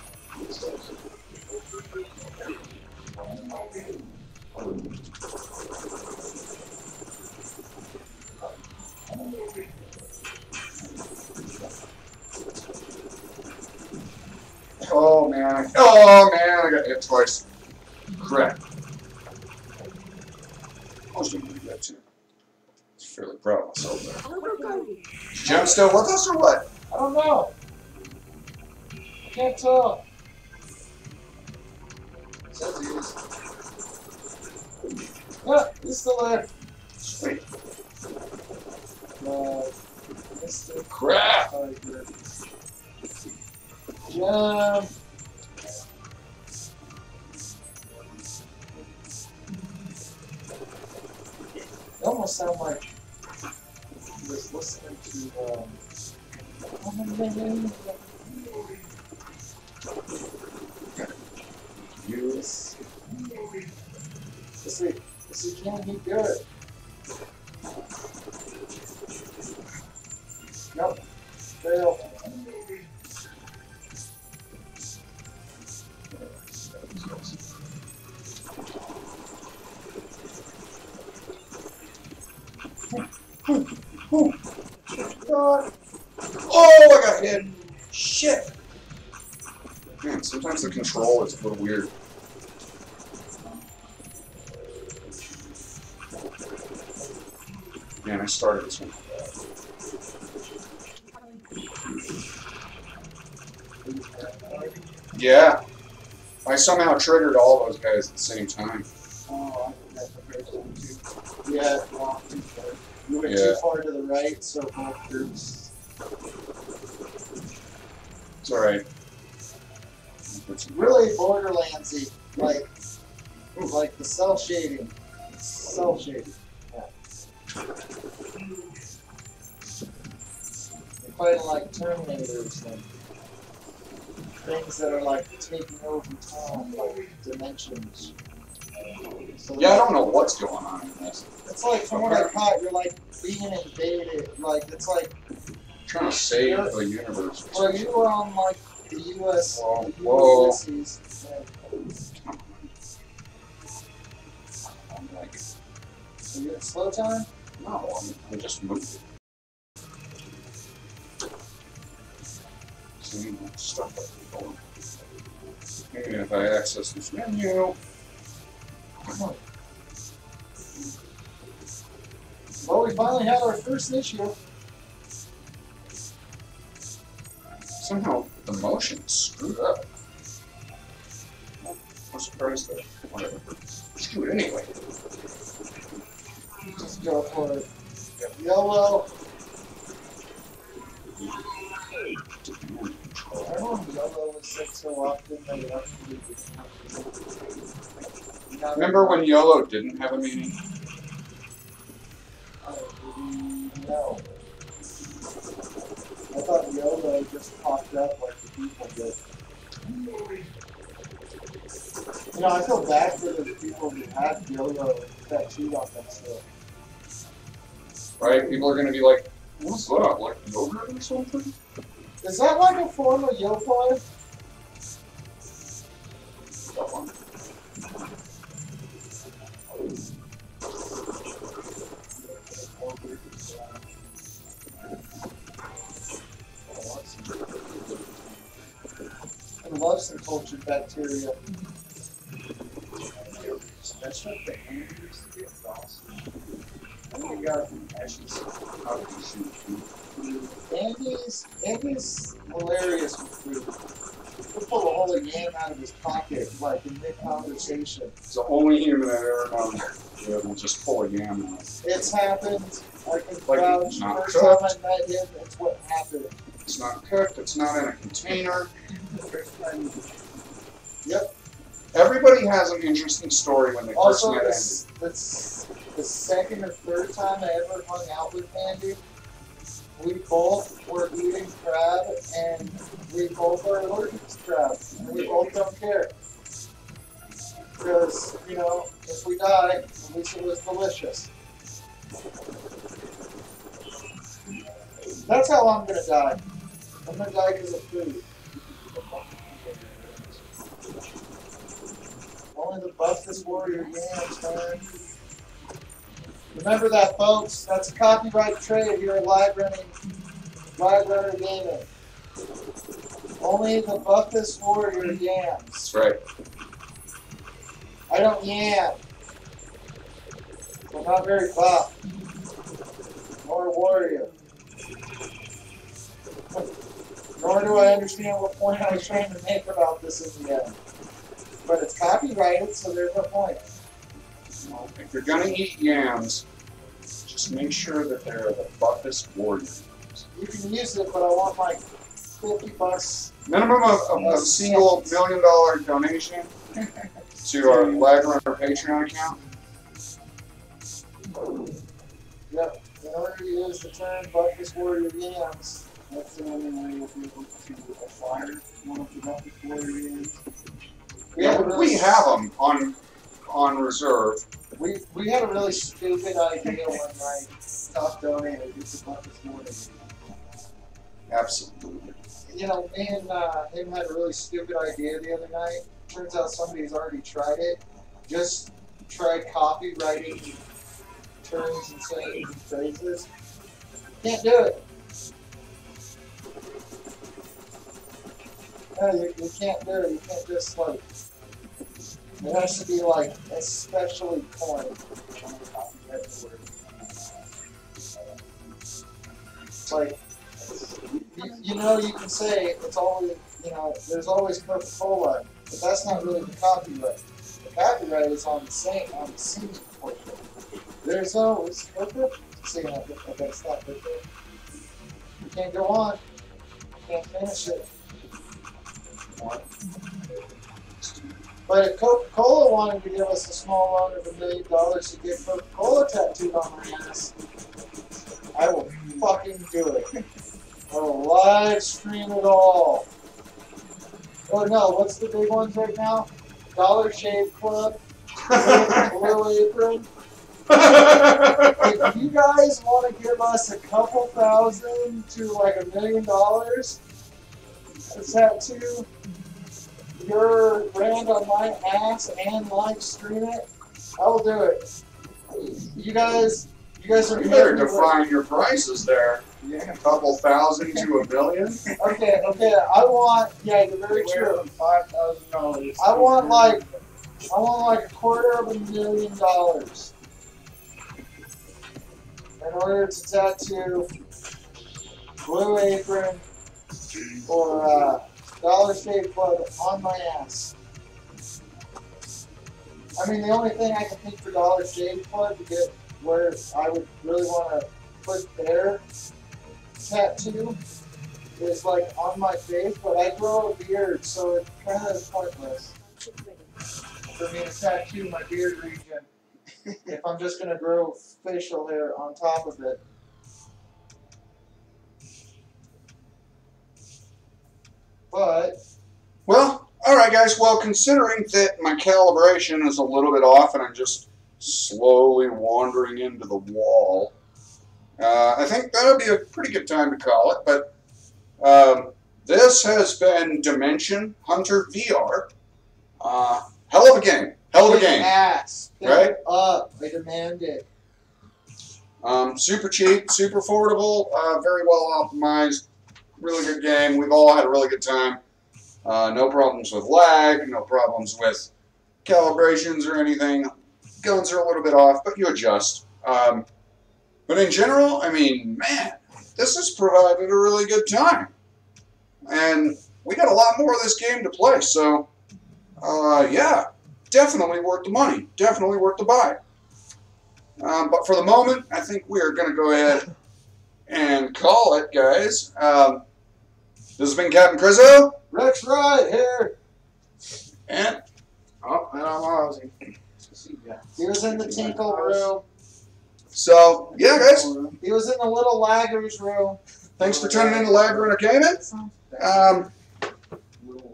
Oh man, I got hit twice. Crap. I was doing pretty good too. I was fairly proud of myself there. Jim still with us or what? I don't know. I can't tell. Says he is. Yeah, he's still there. Sweet. Mr. Crap. Tiger. Jam. It almost sounds like he was listening to Use. This can't be good. Nope. Fail. God. Oh, I got hit. Shit. Man, sometimes the control is a little weird. Man, I started this one. Yeah. I somehow triggered all those guys at the same time. Oh, I forgot the first one too. Yeah, walked too far. You went Yeah. too far to the right, so both groups. It's alright. Really Borderlandsy, like the cell shading. Cell shading. Yeah. You're fighting like Terminators and things that are like taking over time, like dimensions. So Yeah, I don't know what's going on in this. it's like from what I caught, you're like being invaded. Like it's like Trying to save the universe. well, you were on like the U.S. Whoa. Ulysses. I'm like, Are you in slow time? no, I'm just moving. See, stuff like that going. Maybe if I access this menu. Well, we finally had our first issue. Somehow the motion's screwed up. I'm surprised that whatever. Screw it anyway. Just go for it. Yellow. I remember Yellow was sick so often that it actually Remember when YOLO didn't have a meaning? No. I thought YOLO just popped up like the people did. You know, I feel bad for those people who had YOLO tattooed on them still. Right? People are going to be like, what's that? Like yogurt or something? Is that like a form of yo-fi? That one. I love some cultured bacteria. Especially the hand used to get sauce. I think you got ashes. Andy's hilarious with food. He'll pull a whole yam out of his pocket, like in mid-conversation. It's the only human I've ever known that will just pull a yam out. It's happened. I can Like, vouch. not First time I cooked. met him, it's what happened. It's not cooked. It's not in a container. Yep. Everybody has an interesting story when they first Also, met Andy. this the second or third time I ever hung out with Andy, we both were eating crab, and we both are allergic to crab, and we both don't care. Because, you know, if we die, at least it was delicious. That's how I'm gonna die. I'm gonna die because of food. Only the buffest warrior yams, man. Remember that, folks. That's a copyright trade here at LagRunner Gaming. Only the buffest warrior yams. That's right. I don't yam. I'm not very buff. Nor a warrior. Nor do I understand what point I was trying to make about this in the end. But it's copyrighted, so there's no point. Well, if you're going to eat yams, just make sure that they're the buffest warrior. You can use it, but I want like $50. Minimum of a single $1 million donation to our LagRunner Patreon account. Yep. In order to use the term buffest warrior yams, that's the only way we'll be able to acquire one of the buffest warrior yams. We have them on reserve. We had a really stupid idea one night. Stop donating. It's the buffest warrior. Absolutely. You know, me and him had a really stupid idea the other night. Turns out somebody's already tried it. Just tried copywriting terms and sayings and phrases. Can't do it. No, you can't do it. You can't just like. It has to be like especially coined. It's like. You know, you can say it's always, you know, there's always Coca-Cola, but that's not really the copyright. The copyright is on the same portion. There's always Coca. See, I gotta stop right there. You can't go on. You can't finish it. But if Coca-Cola wanted to give us a small loan of $1 million to get Coca-Cola tattooed on my ass, I will fucking do it. I will live stream it all. or no, what's the big ones right now? Dollar Shave Club, Blue Apron. If you guys want to give us a couple thousand to like $1 million to tattoo your brand on my ass and live stream it, I will do it. You guys are. You better define your prices there. Yeah, a couple thousand to $1 million. Okay. I want. Yeah, you're very true. $5,000. I want like $250,000 in order to tattoo Blue Apron or Dollar Shave Club on my ass. I mean, the only thing I can think for Dollar Shave Club to get where I would really want to put their tattoo is like on my face, but I grow a beard, so it kind of is pointless for me to tattoo my beard region if I'm just going to grow facial hair on top of it. But, Well, all right, guys. Well, considering that my calibration is a little bit off and I'm just slowly wandering into the wall, I think that'll be a pretty good time to call it. But this has been Dimension Hunter VR. Hell of a game. Hell of a game. ass. Right? Up. I demand it. Super cheap, super affordable, very well optimized, really good game. We've all had a really good time. No problems with lag, no problems with calibrations or anything. Guns are a little bit off, but you adjust. But in general, I mean, man, this has provided a really good time. And we got a lot more of this game to play, so yeah, definitely worth the money, definitely worth the buy. But for the moment, I think we are going to go ahead and call it, guys. This has been Captain Crizzo. Rex right here. And Oh, and I'm Ozzy. He was in the Tinkle room. so, yeah, guys, He was in the little lagger's room. thanks for tuning in to LagRunner Gaming.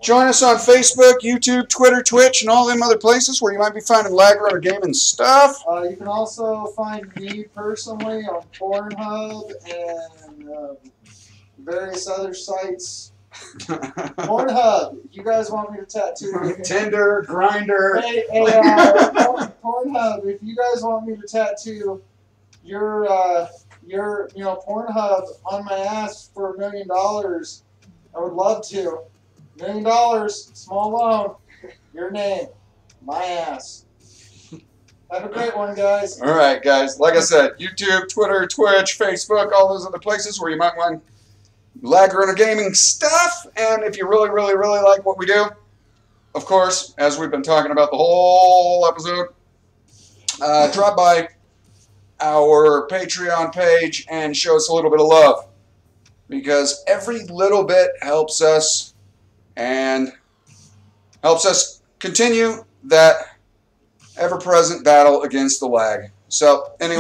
Join us on Facebook, YouTube, Twitter, Twitch, and all them other places where you might be finding LagRunner Gaming stuff. You can also find me personally on Pornhub and various other sites. Pornhub, if you guys want me to tattoo Tinder, Grinder. Pornhub, if you guys want me to tattoo your Pornhub on my ass for $1 million, I would love to. $1 million, small loan, your name, my ass. Have a great one, guys. All right, guys. Like I said, YouTube, Twitter, Twitch, Facebook, all those other places where you might want LagRunner Gaming stuff. And if you really, really, really like what we do, of course, as we've been talking about the whole episode, drop by our Patreon page and show us a little bit of love. Because every little bit helps us and helps us continue that ever-present battle against the lag. So, anyway.